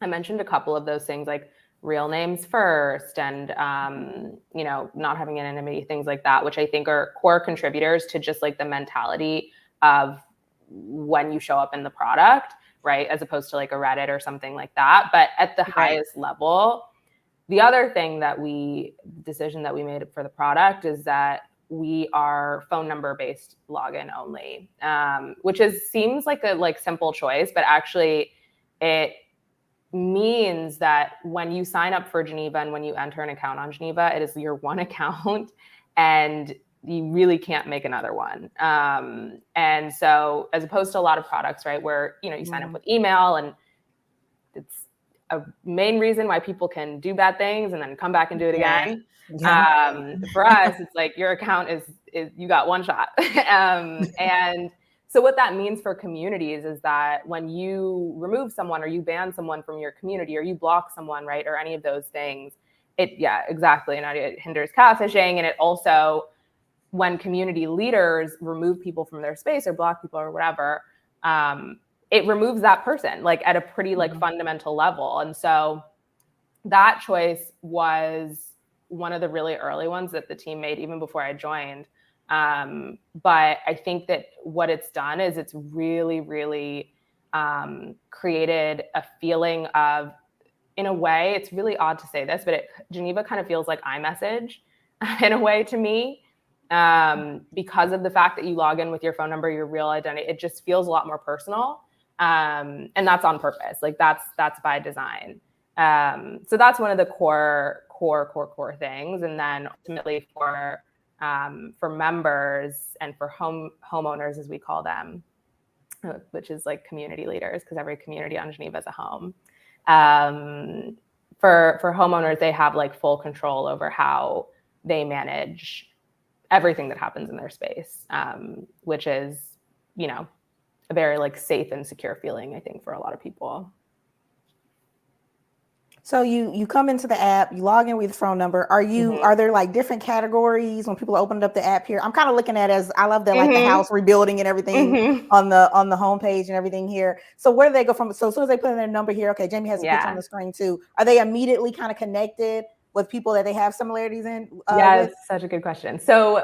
I mentioned a couple of those things, like real names first and, not having anonymity, things like that, which I think are core contributors to just like the mentality of when you show up in the product, right? As opposed to like a Reddit or something like that. But at the highest level, the other decision that we made for the product is that we are phone number based login only, which seems like a simple choice, but actually it means that when you sign up for Geneva and when you enter an account on Geneva, it is your one account and you really can't make another one. And so as opposed to a lot of products, right, where, you sign up with email and it's a main reason why people can do bad things and then come back and do it again. Yeah. For us, it's like your account is you got one shot. And so what that means for communities is that when you remove someone or you ban someone from your community or you block someone, right, or any of those things, exactly. And it hinders catfishing. And it also, when community leaders remove people from their space or block people or whatever, it removes that person like at a pretty fundamental level. And so that choice was one of the really early ones that the team made even before I joined. But I think that what it's done is it's really, really created a feeling of, in a way, it's really odd to say this, but Geneva kind of feels like iMessage in a way to me. Because of the fact that you log in with your phone number, your real identity, it just feels a lot more personal. And that's on purpose. Like that's by design. So that's one of the core things. And then ultimately for members and for homeowners, as we call them, which is like community leaders, because every community on Geneva is a home. For homeowners, they have like full control over how they manage everything that happens in their space, which is, a very like safe and secure feeling, I think, for a lot of people. So you come into the app, you log in with your phone number. Are there like different categories when people opened up the app here? I'm kind of looking at it as I love the like the house rebuilding and everything on the homepage and everything here. So where do they go from? So as soon as they put in their number here, okay, Jamie has a picture on the screen too. Are they immediately kind of connected with people that they have similarities in? That's such a good question. So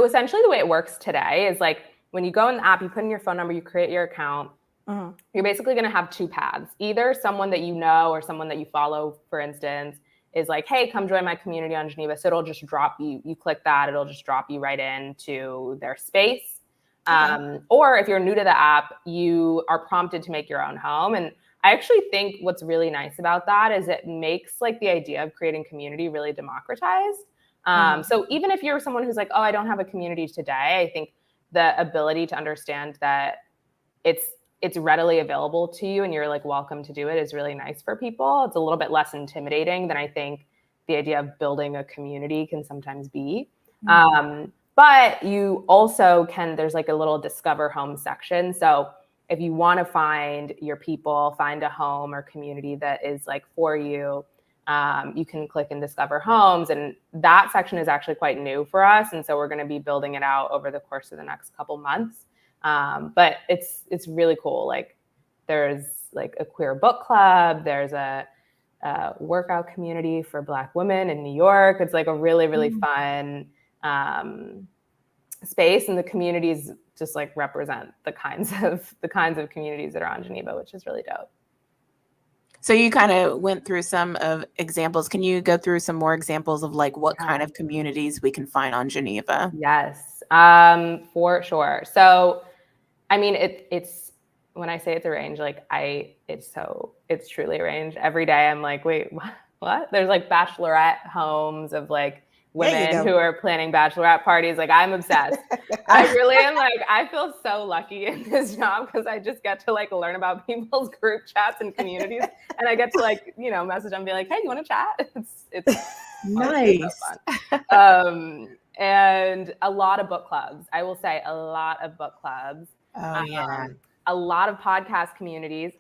essentially the way it works today is like when you go in the app, you put in your phone number, you create your account. You're basically going to have two paths. Either someone that you know or someone that you follow, for instance, is like, hey, come join my community on Geneva. So it'll just drop you. You click that, it'll just drop you right into their space. Or if you're new to the app, you are prompted to make your own home. And I actually think what's really nice about that is it makes like the idea of creating community really democratized. So even if you're someone who's like, oh, I don't have a community today, I think the ability to understand that it's readily available to you and you're like welcome to do it is really nice for people. It's a little bit less intimidating than I think the idea of building a community can sometimes be. But you also there's like a little discover home section. So if you want to find your people, find a home or community that is like for you, you can click and discover homes. And that section is actually quite new for us. And so we're going to be building it out over the course of the next couple months. But it's really cool. Like there's like a queer book club. There's a workout community for Black women in New York. It's like a really, really fun space, and the communities just like represent the kinds of communities that are on Geneva, which is really dope. So you kind of went through some of examples. Can you go through some more examples of like what kind of communities we can find on Geneva? Yes, for sure. So, I mean, it's when I say it's a range, like it's truly a range. Every day I'm like, wait, what? There's like bachelorette homes of like women who are planning bachelorette parties. Like I'm obsessed. I really am like, I feel so lucky in this job because I just get to like learn about people's group chats and communities. And I get to like, message them and be like, hey, you want to chat? It's nice. So fun. And a lot of book clubs. I will say a lot of book clubs. Oh, yeah. A lot of podcast communities.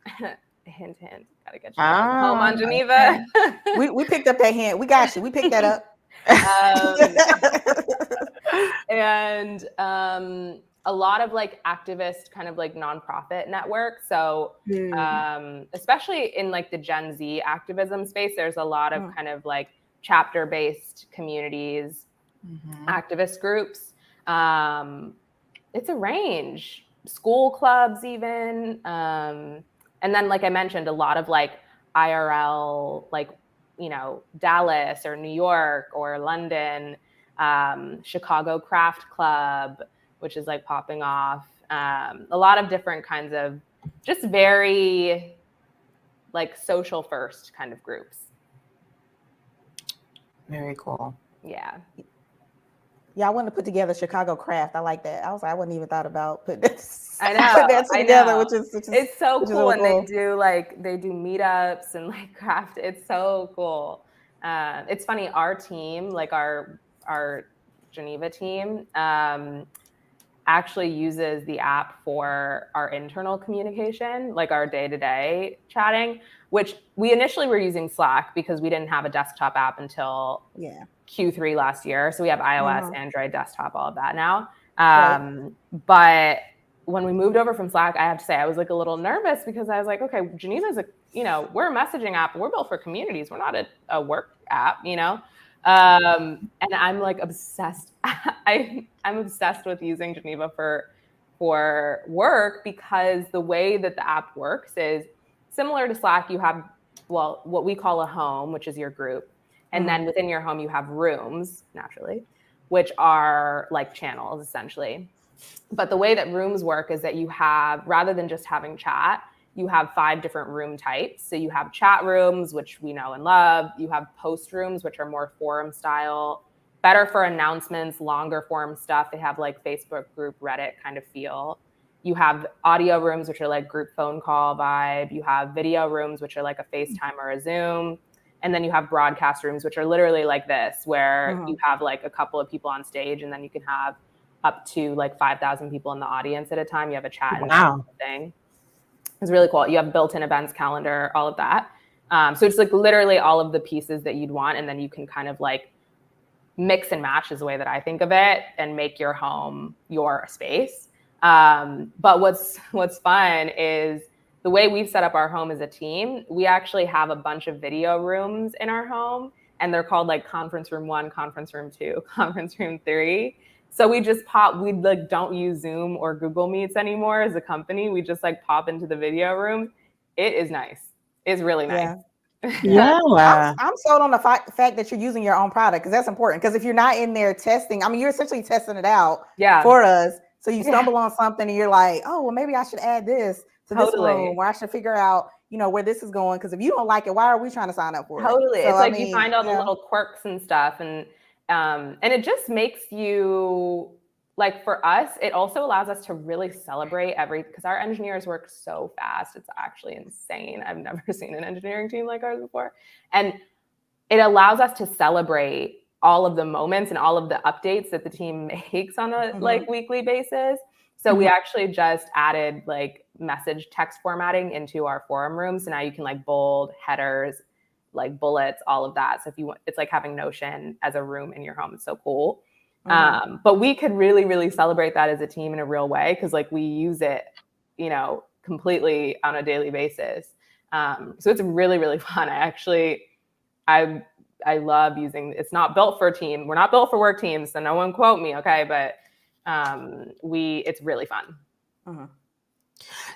hint, gotta get you home on Geneva. Okay. We picked up that hint. We got you. We picked that up. And a lot of like activist kind of like nonprofit networks. So especially in like the Gen Z activism space, there's a lot of kind of like chapter-based communities, activist groups. It's a range, school clubs even. And then, like I mentioned, a lot of like IRL, like, you know, Dallas or New York or London, Chicago Craft Club, which is like popping off. A lot of different kinds of just very like social first kind of groups. Very cool. Yeah. Yeah, I want to put together Chicago Craft. I like that. I was like, I wouldn't even thought about putting this. I know. Put that together, which is it's so cool. And cool. they do meetups and like craft. It's so cool. It's funny. Our team, like our Geneva team, actually uses the app for our internal communication, like our day-to-day chatting, which we initially were using Slack because we didn't have a desktop app until Q3 last year. So we have iOS, Android, desktop, all of that now. But when we moved over from Slack, I have to say I was like a little nervous because I was like, okay, Geneva's we're a messaging app. We're built for communities. We're not a work app, you know? And I'm like obsessed. I'm obsessed with using Geneva for work because the way that the app works is similar to Slack. You have, what we call a home, which is your group. And then within your home, you have rooms, naturally, which are like channels, essentially. But the way that rooms work is that you have, rather than just having chat, you have 5 different room types. So you have chat rooms, which we know and love. You have post rooms, which are more forum style, better for announcements, longer form stuff. They have like Facebook group, Reddit kind of feel. You have audio rooms, which are like group phone call vibe. You have video rooms, which are like a FaceTime or a Zoom. And then you have broadcast rooms, which are literally like this, where you have like a couple of people on stage, and then you can have up to like 5,000 people in the audience at a time. You have a chat and thing. It's really cool. You have built-in events calendar, all of that. So it's like literally all of the pieces that you'd want, and then you can kind of like mix and match is the way that I think of it, and make your home your space. But what's fun is the way we've set up our home as a team. We actually have a bunch of video rooms in our home, and they're called like conference room 1, conference room 2, conference room 3. So we just we like don't use Zoom or Google Meets anymore as a company. We just like pop into the video room. It is nice. It's really nice. I'm sold on the fact that you're using your own product, because that's important. Because if you're not in there testing, I mean, you're essentially testing it out for us. So you stumble on something and you're like, oh, well, maybe I should add this to this room, or I should figure out, where this is going. Because if you don't like it, why are we trying to sign up for it? Totally. So, it's like you find all the little quirks and stuff, and it just makes you, like, for us, it also allows us to really celebrate because our engineers work so fast. It's actually insane. I've never seen an engineering team like ours before. And it allows us to celebrate all of the moments and all of the updates that the team makes on a like weekly basis. So we actually just added like message text formatting into our forum room. So now you can like bold headers, like bullets, all of that. So if you want, it's like having Notion as a room in your home. It's so cool. But we could really, really celebrate that as a team in a real way, because like we use it, completely on a daily basis. So it's really, really fun. I love using. It's not built for a team. We're not built for work teams, so no one quote me, okay? But it's really fun.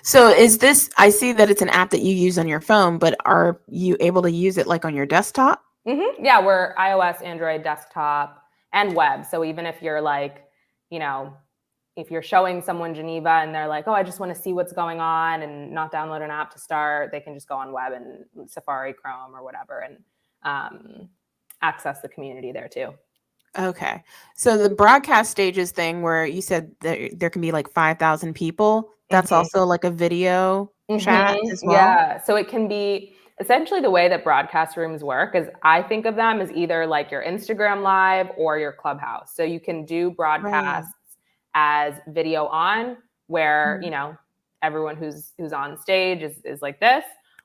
So is this? I see that it's an app that you use on your phone, but are you able to use it like on your desktop? Yeah, we're iOS, Android, desktop, and web. So even if you're like, if you're showing someone Geneva and they're like, oh, I just want to see what's going on and not download an app to start, they can just go on web and Safari, Chrome, or whatever, and access the community there too. Okay. So the broadcast stages thing where you said that there can be like 5,000 people, that's also like a video chat as well? Yeah. So it can be essentially the way that broadcast rooms work is I think of them as either like your Instagram Live or your Clubhouse. So you can do broadcasts as video on where, everyone who's on stage is like this,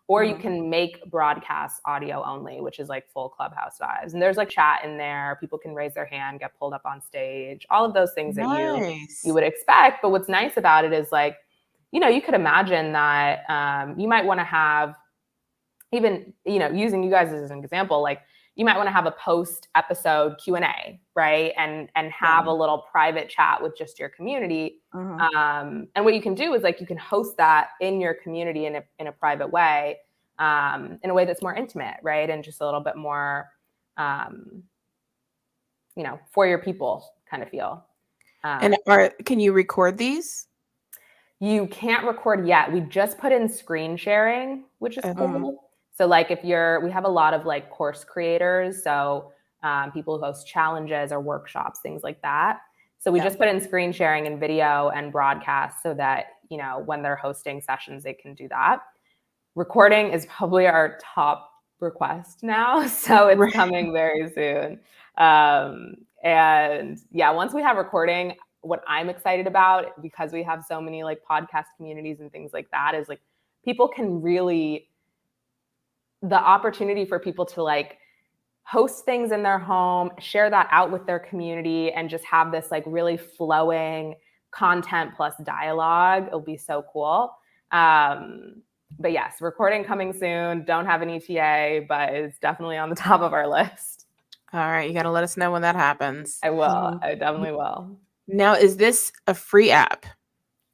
or you can make broadcasts audio only, which is like full Clubhouse vibes. And there's like chat in there. People can raise their hand, get pulled up on stage, all of those things that you would expect. But what's nice about it is like, you know, you could imagine that you might want to have, even, you know, using you guys as an example, like you might want to have a post episode Q&A, right? And have a little private chat with just your community. And what you can do is like, you can host that in your community in a private way, in a way that's more intimate, right? And just a little bit more, you know, for your people kind of feel. And can you record these? You can't record yet. We just put in screen sharing, which is cool. So like we have a lot of like course creators. So people who host challenges or workshops, things like that. So we just put in screen sharing and video and broadcast so that, you know, when they're hosting sessions, they can do that. Recording is probably our top request now. So it's coming very soon. And yeah, once we have recording, what I'm excited about, because we have so many like podcast communities and things like that, is like people can really, the opportunity for people to like host things in their home, share that out with their community, and just have this like really flowing content plus dialogue. It'll be so cool. But yes, recording coming soon. Don't have an ETA, but it's definitely on the top of our list. All right. You got to let us know when that happens. I will. I definitely will. Now, is this a free app?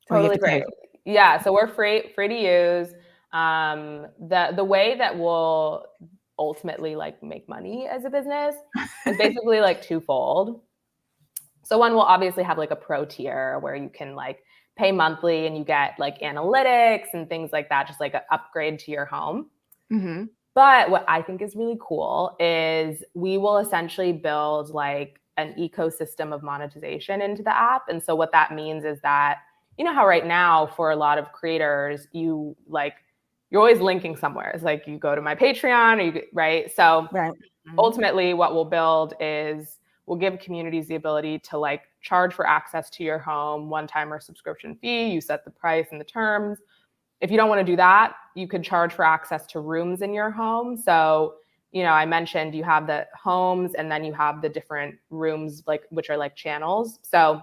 Totally free. Yeah. So we're free to use. The way that we'll ultimately like make money as a business is basically like twofold. So one, will obviously have like a pro tier where you can like pay monthly and you get like analytics and things like that, just like an upgrade to your home. But what I think is really cool is we will essentially build like an ecosystem of monetization into the app. And so what that means is that, you know how right now for a lot of creators, you're always linking somewhere. It's like you go to my Patreon, or right? So ultimately what we'll build is we'll give communities the ability to like charge for access to your home, one-time or subscription fee. You set the price and the terms. If you don't want to do that, you could charge for access to rooms in your home. So, you know, I mentioned you have the homes and then you have the different rooms, like, which are like channels. So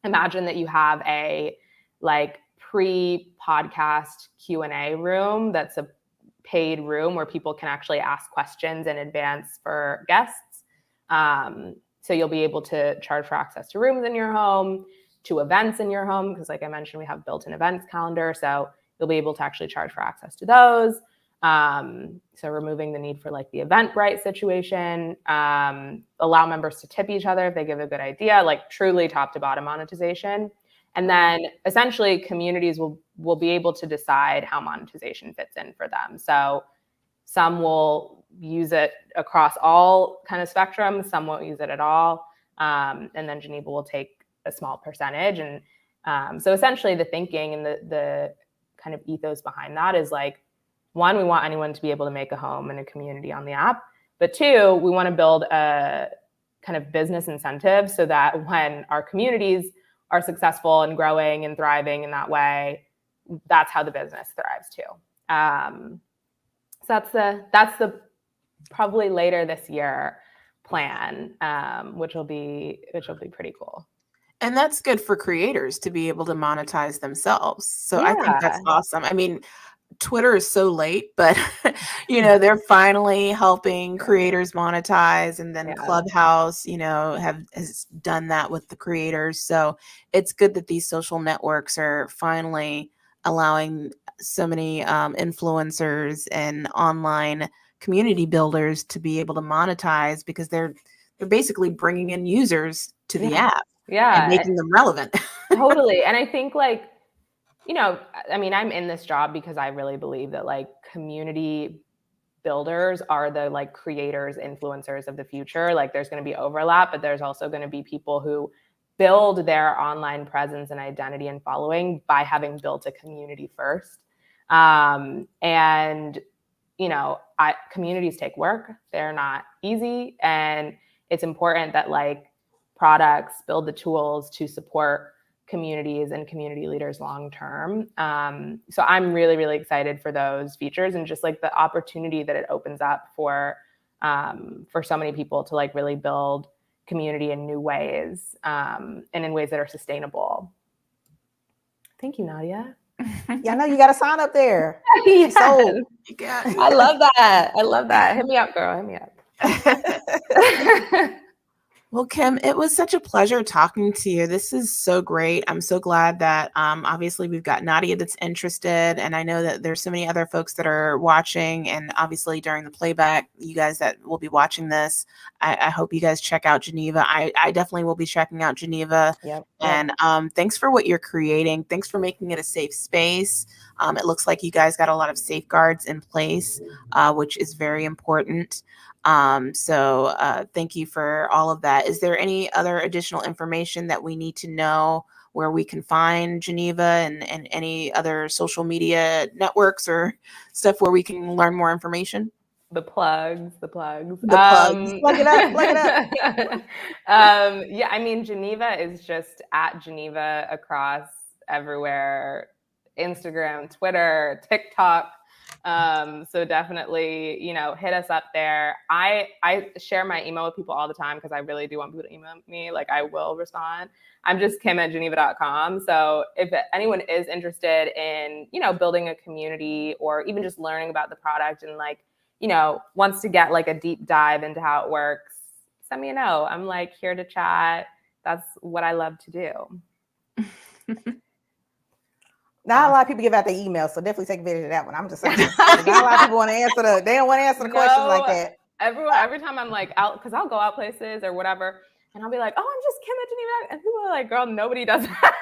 imagine that you have a like pre-podcast Q&A room that's a paid room where people can actually ask questions in advance for guests. So you'll be able to charge for access to rooms in your home, to events in your home, because like I mentioned, we have built-in events calendar. So you'll be able to actually charge for access to those. So removing the need for like the Eventbrite situation, allow members to tip each other if they give a good idea, like truly top to bottom monetization. And then essentially communities will be able to decide how monetization fits in for them. So some will use it across all kind of spectrums, some won't use it at all. And then Geneva will take a small percentage. And so essentially the thinking and the kind of ethos behind that is like, one, we want anyone to be able to make a home and a community on the app. But two, we want to build a kind of business incentive so that when our communities are successful and growing and thriving in that way, that's how the business thrives too. So that's the probably later this year plan, which will be pretty cool. And that's good for creators to be able to monetize themselves. So I think that's awesome. I mean, Twitter is so late, but you know, they're finally helping creators monetize, and then Clubhouse, you know, has done that with the creators. So it's good that these social networks are finally allowing so many influencers and online community builders to be able to monetize, because they're basically bringing in users to the app. And making them relevant. Totally. And I think like, you know, I mean, I'm in this job because I really believe that like community builders are the like creators, influencers of the future. Like there's going to be overlap, but there's also going to be people who build their online presence and identity and following by having built a community first. And, you know, communities take work. They're not easy. And it's important that like products build the tools to support communities and community leaders long term. So I'm really, really excited for those features and just like the opportunity that it opens up for so many people to like really build community in new ways, and in ways that are sustainable. Thank you, Nadia. Yeah, I know you got to sign up there. Yes. So I love that. I love that. Hit me up, girl. Hit me up. Well, Kim, it was such a pleasure talking to you. This is so great. I'm so glad that obviously we've got Nadia that's interested, and I know that there's so many other folks that are watching, and obviously during the playback, you guys that will be watching this, I hope you guys check out Geneva. I definitely will be checking out Geneva. Yep. And thanks for what you're creating. Thanks for making it a safe space. It looks like you guys got a lot of safeguards in place, which is very important. So thank you for all of that. Is there any other additional information that we need to know where we can find Geneva and any other social media networks or stuff where we can learn more information? The plugs. Plug it up. Yeah, I mean, Geneva is just at Geneva across everywhere, Instagram, Twitter, TikTok. So definitely, hit us up there. I share my email with people all the time because I really do want people to email me. Like, I will respond. I'm just kim@geneva.com. So if anyone is interested in, building a community or even just learning about the product and like, wants to get like a deep dive into how it works, send me a note. I'm like here to chat. That's what I love to do. Not a lot of people give out their emails, so definitely take advantage of that one. I'm just saying. Not a lot of people want to answer they don't want to answer the questions like that. Every time I'm like out, because I'll go out places or whatever, and I'll be like, "Oh, I'm just Kim at Geneva," and people are like, "Girl, nobody does that."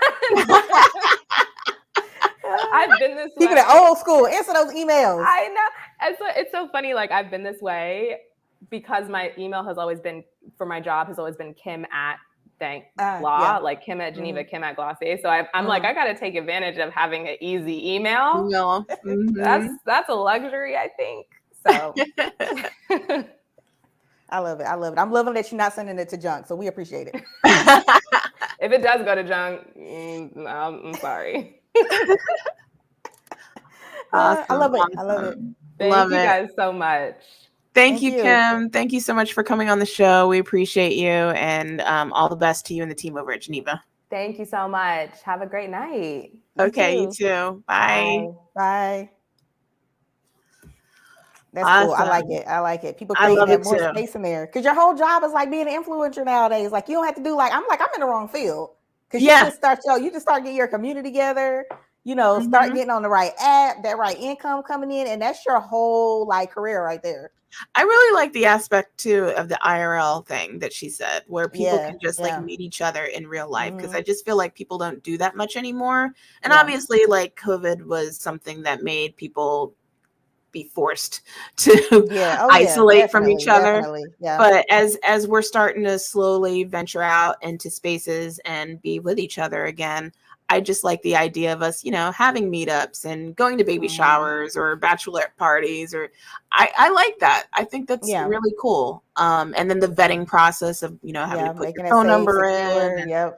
I've been this way. Keep it old school. Answer those emails. I know. And so it's so funny. Like, I've been this way because my email has always been, for my job, has always been Kim at Law, like Kim at Geneva, Kim at Glossier. So I'm like, I got to take advantage of having an easy email. That's a luxury, I think. So I love it. I'm loving that you're not sending it to junk. So we appreciate it. If it does go to junk, I'm sorry. Awesome. I love it. I love it. Thank you guys so much. Thank you, Kim. Thank you so much for coming on the show. We appreciate you, and all the best to you and the team over at Geneva. Thank you so much. Have a great night. You too. Bye. Bye. That's awesome. Cool. I like it. People creating that more space in there. Because your whole job is like being an influencer nowadays. Like, you don't have to do I'm in the wrong field. Because you just start getting your community together, start getting on the right app, that right income coming in, and that's your whole career right there. I really like the aspect too of the IRL thing that she said, where people can just meet each other in real life. Because I just feel like people don't do that much anymore. And obviously, COVID was something that made people be forced to isolate from each other. But as we're starting to slowly venture out into spaces and be with each other again, I just like the idea of us, having meetups and going to baby showers or bachelorette parties, or I like that. I think that's really cool. And then the vetting process of, having to put your phone number in.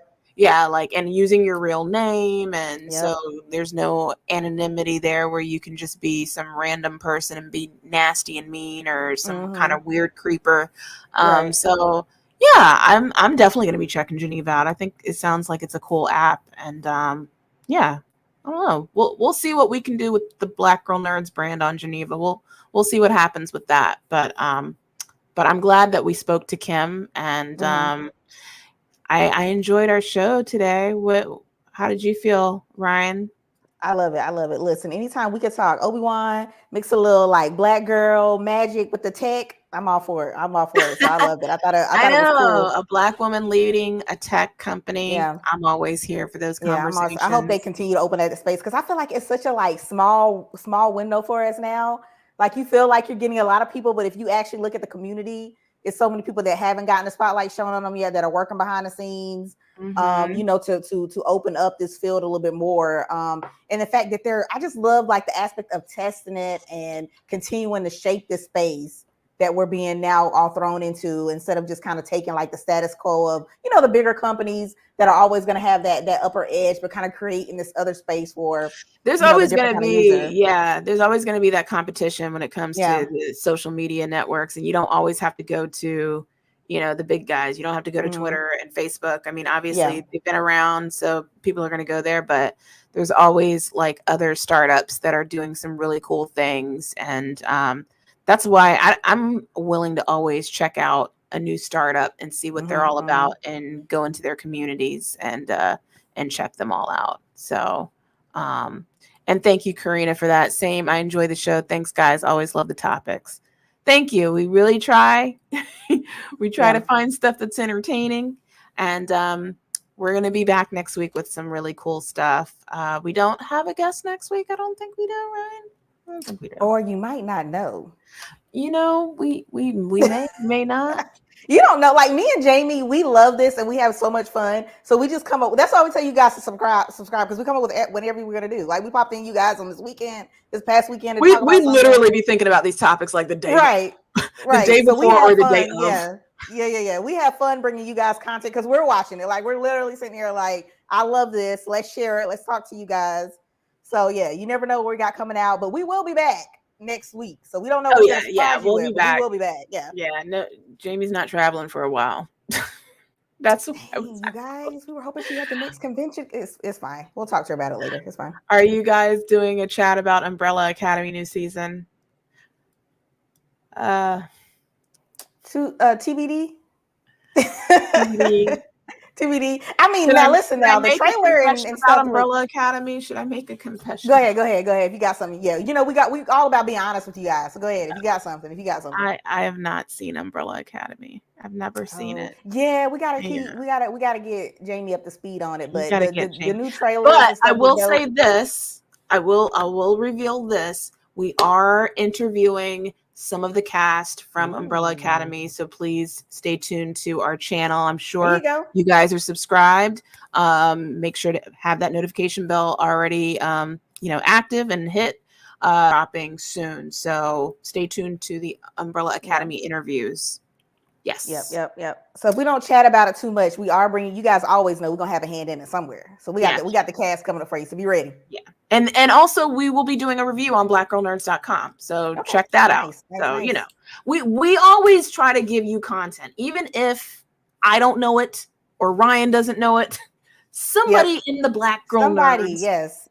And using your real name. And so there's no anonymity there where you can just be some random person and be nasty and mean or some kind of weird creeper. So I'm definitely going to be checking Geneva out. I think it sounds like it's a cool app. And I don't know. We'll see what we can do with the Black Girl Nerds brand on Geneva. We'll see what happens with that. But I'm glad that we spoke to Kim, and I enjoyed our show today. How did you feel, Ryan? I love it. Listen, anytime we could talk Obi-Wan, mix a little Black girl magic with the tech, I'm all for it. So I loved it. I thought it was cool. A Black woman leading a tech company. Yeah. I'm always here for those conversations. I hope they continue to open that space, because I feel like it's such a small window for us now. You feel like you're getting a lot of people, but if you actually look at the community, it's so many people that haven't gotten the spotlight shown on them yet, that are working behind the scenes, to open up this field a little bit more. And the fact that I just love the aspect of testing it and continuing to shape this space that we're being now all thrown into, instead of just kind of taking like the status quo of, the bigger companies that are always going to have that upper edge, but kind of creating this other space for there's always going to be there's always going to be that competition when it comes to the social media networks, and you don't always have to go to the big guys. You don't have to go to Twitter and Facebook. I mean, obviously they've been around, so people are going to go there, but there's always like other startups that are doing some really cool things, and that's why I'm willing to always check out a new startup and see what they're all about, and go into their communities and check them all out. So, and thank you, Karina, for that. Same. I enjoy the show. Thanks, guys. Always love the topics. Thank you. We really try. We try to find stuff that's entertaining, and we're going to be back next week with some really cool stuff. We don't have a guest next week. I don't think we do, Ryan. I don't think we do. Or you might not know. We may not. You don't know. Like me and Jamie, we love this and we have so much fun. So we just come up. That's why we tell you guys to subscribe, because we come up with whatever we're gonna do. Like we popped in you guys on this past weekend. We literally be thinking about these topics like the day, right. The day before or the day of. Yeah. We have fun bringing you guys content because we're watching it. Like we're literally sitting here like, I love this. Let's share it. Let's talk to you guys. So yeah, you never know what we got coming out, but we will be back next week. So we don't know. We'll be back. We will be back. Yeah. No, Jamie's not traveling for a while. That's what you guys. We were hoping she had the next convention. It's fine. We'll talk to her about it later. It's fine. Are you guys doing a chat about Umbrella Academy new season? TBD. TBD. I mean, listen now. The trailer and stuff. Umbrella Academy. Should I make a confession? Go ahead. If you got something, we all about being honest with you guys. So go ahead if you got something. I have not seen Umbrella Academy. I've never seen it. Yeah, we gotta get Jamie up to speed on it. But the new trailer. But I will say this. I will reveal this. We are interviewing some of the cast from Umbrella Academy, so please stay tuned to our channel. I'm sure you guys are subscribed. Make sure to have that notification bell already active and hit dropping soon. So stay tuned to the Umbrella Academy interviews. Yes. Yep. So if we don't chat about it too much, we are bringing, you guys always know we're gonna have a hand in it somewhere. So we got the cast coming up for you. So be ready. Yeah. And also we will be doing a review on blackgirlnerds.com. So check that out. Nice. We always try to give you content, even if I don't know it or Ryan doesn't know it. Somebody in the Black Girl Nerds.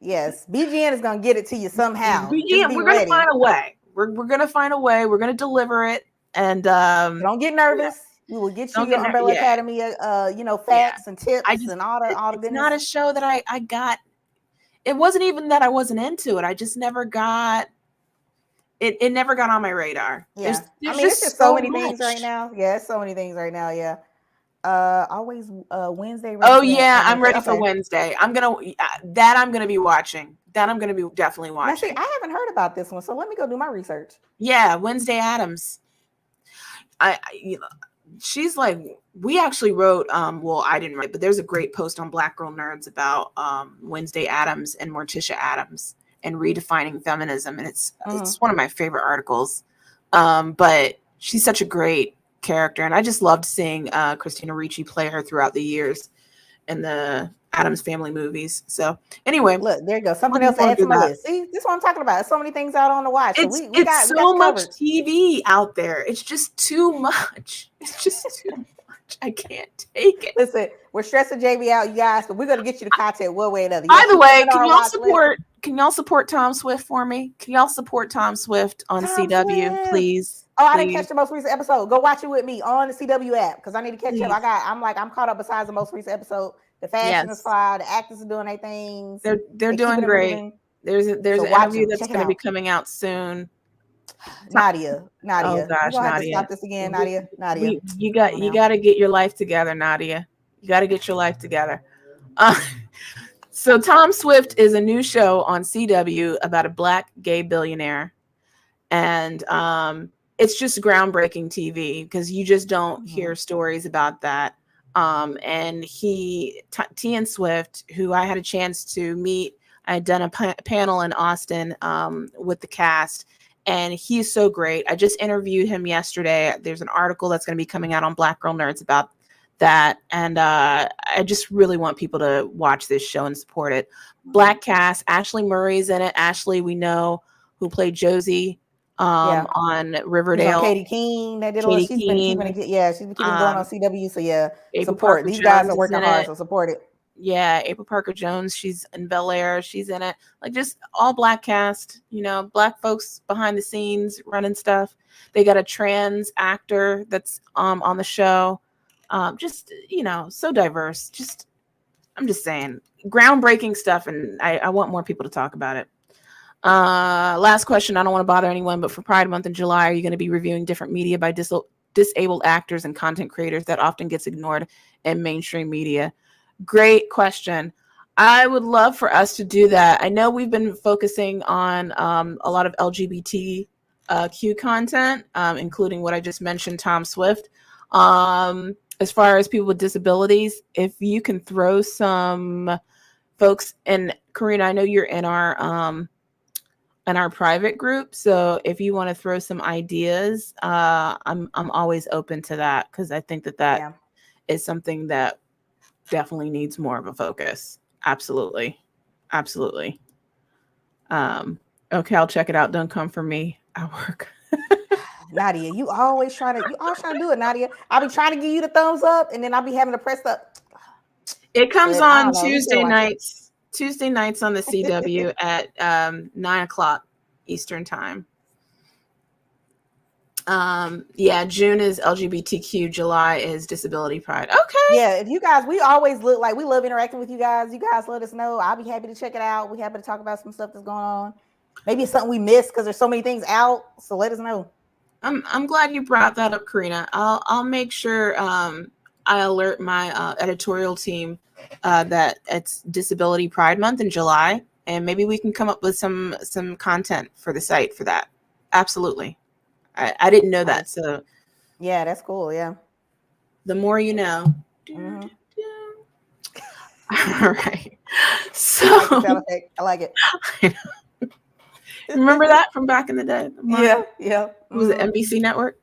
Yes. BGN is gonna get it to you somehow. BGN, we're gonna find a way. We're gonna find a way. We're gonna deliver it. And don't get nervous. We will get you your Umbrella Academy, facts and tips and all the goodness. It's not a show that I got. It wasn't even that I wasn't into it. I just never got it. It never got on my radar. Yeah, it's just so many things right now. Yeah, so many things right now. Yeah. Always Wednesday. I'm ready for Wednesday. I'm gonna be watching. That I'm gonna be definitely watching. Now, see, I haven't heard about this one, so let me go do my research. Yeah, Wednesday Addams. She's like, we actually wrote, I didn't write, but there's a great post on Black Girl Nerds about Wednesday Addams and Morticia Addams and redefining feminism. And it's one of my favorite articles. But she's such a great character. And I just loved seeing Christina Ricci play her throughout the years in the Addams Family movies. So anyway, look, there you go. Something else to add to my list. See, this is what I'm talking about. There's so many things out on the watch. We got so much TV out there. It's just too much. It's just too much. I can't take it. Listen, we're stressing JB out, you guys, but we're gonna get you the content one way or another. By the way, can y'all support Tom Swift for me? Can y'all support Tom Swift on CW, Swift. Please? Oh, I didn't catch the most recent episode. Go watch it with me on the CW app because I need to catch up. I'm caught up besides the most recent episode. The fashion is fly. The actors are doing their things. They're doing great. There's an interview that's going to be coming out soon. Nadia. Oh gosh, Nadia. Nadia. Stop this again, Nadia. You got to get your life together, Nadia. You got to get your life together. So Tom Swift is a new show on CW about a Black gay billionaire, and it's just groundbreaking TV because you just don't hear stories about that. And Tian Swift, who I had a chance to meet, I had done a panel in Austin with the cast, And he's so great. I just interviewed him yesterday. There's an article that's going to be coming out on Black Girl Nerds about that. And I just really want people to watch this show and support it. Black cast. Ashley Murray's in it. Ashley, we know, who played Josie on Riverdale. Katie Keene. They did Katie she's been keeping it going on CW. So yeah, April support. Parker These Jones guys are working hard, it. so support it. Yeah, April Parker Jones, she's in Bel Air, she's in it. Like, just all Black cast, Black folks behind the scenes running stuff. They got a trans actor that's on the show. Just, so diverse. I'm just saying, groundbreaking stuff, and I want more people to talk about it. Last question, I don't want to bother anyone, but for Pride Month in July, are you going to be reviewing different media by disabled actors and content creators that often gets ignored in mainstream media? Great question. I would love for us to do that. I know we've been focusing on a lot of LGBTQ content, including what I just mentioned, Tom Swift. As far as people with disabilities, if you can throw some folks, and Karina, I know you're in our private group, so if you want to throw some ideas, I'm always open to that, because I think that is something that definitely needs more of a focus. Absolutely. Okay, I'll check it out. Don't come for me at work. Nadia, you always trying to do it, Nadia. I'll be trying to give you the thumbs up, and then I'll be having to press up. It comes on Tuesday nights. Tuesday nights on the CW at 9:00 Eastern time. June is LGBTQ, July is Disability Pride. Okay. Yeah, if you guys, we always look like we love interacting with you guys. You guys let us know. I'll be happy to check it out. We're happy to talk about some stuff that's going on. Maybe it's something we missed because there's so many things out. So let us know. I'm glad you brought that up, Karina. I'll make sure I alert my editorial team that it's Disability Pride Month in July, and maybe we can come up with some content for the site for that. Absolutely. I didn't know that, so yeah, that's cool. Yeah, the more you know. Mm-hmm. All right. So I like it. Remember that from back in the day? Yeah. It was the NBC network.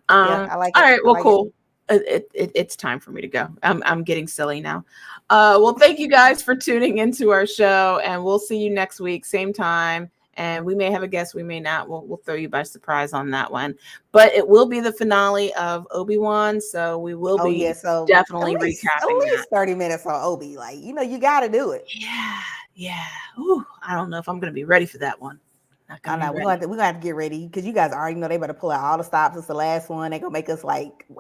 Yeah, I like it. All right, well, cool. It's time for me to go. I'm getting silly now. Well, thank you guys for tuning into our show, and we'll see you next week, same time. And we may have a guest, we may not. We'll throw you by surprise on that one. But it will be the finale of Obi-Wan, so we will be definitely recapping at least 30 minutes on Obi. Like, you got to do it. Yeah. Ooh, I don't know if I'm going to be ready for that one. I know we're gonna have to get ready, because you guys already know they better pull out all the stops. It's the last one. They're gonna make us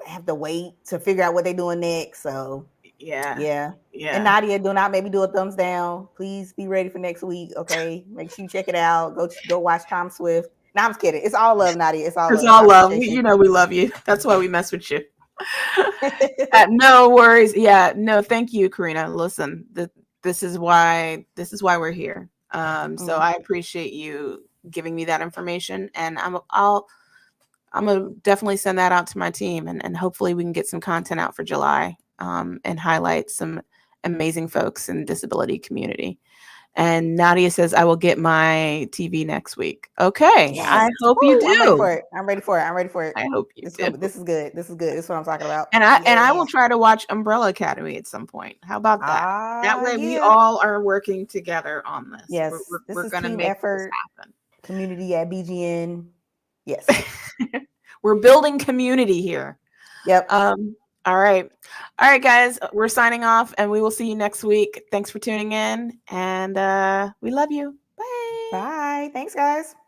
have to wait to figure out what they're doing next. So yeah. And Nadia, do not maybe do a thumbs down. Please be ready for next week. Okay, make sure you check it out. Go watch Tom Swift. No, I'm just kidding. It's all love, Nadia. It's all love. We love you. That's why we mess with you. No worries. Yeah, no, thank you, Karina. Listen, this is why we're here. So I appreciate you giving me that information, and I'm gonna definitely send that out to my team, and hopefully we can get some content out for July, and highlight some amazing folks in the disability community. And Nadia says, I will get my TV next week. Okay. Yes. I hope you do. I'm ready for it. I hope you do. This is good. This is what I'm talking about. And I will try to watch Umbrella Academy at some point. How about that? That way we all are working together on this. Yes. We're going to make this happen. Community at BGN. Yes. We're building community here. Yep. All right, guys, we're signing off, and we will see you next week. Thanks for tuning in, and we love you. Bye. Bye. Thanks, guys.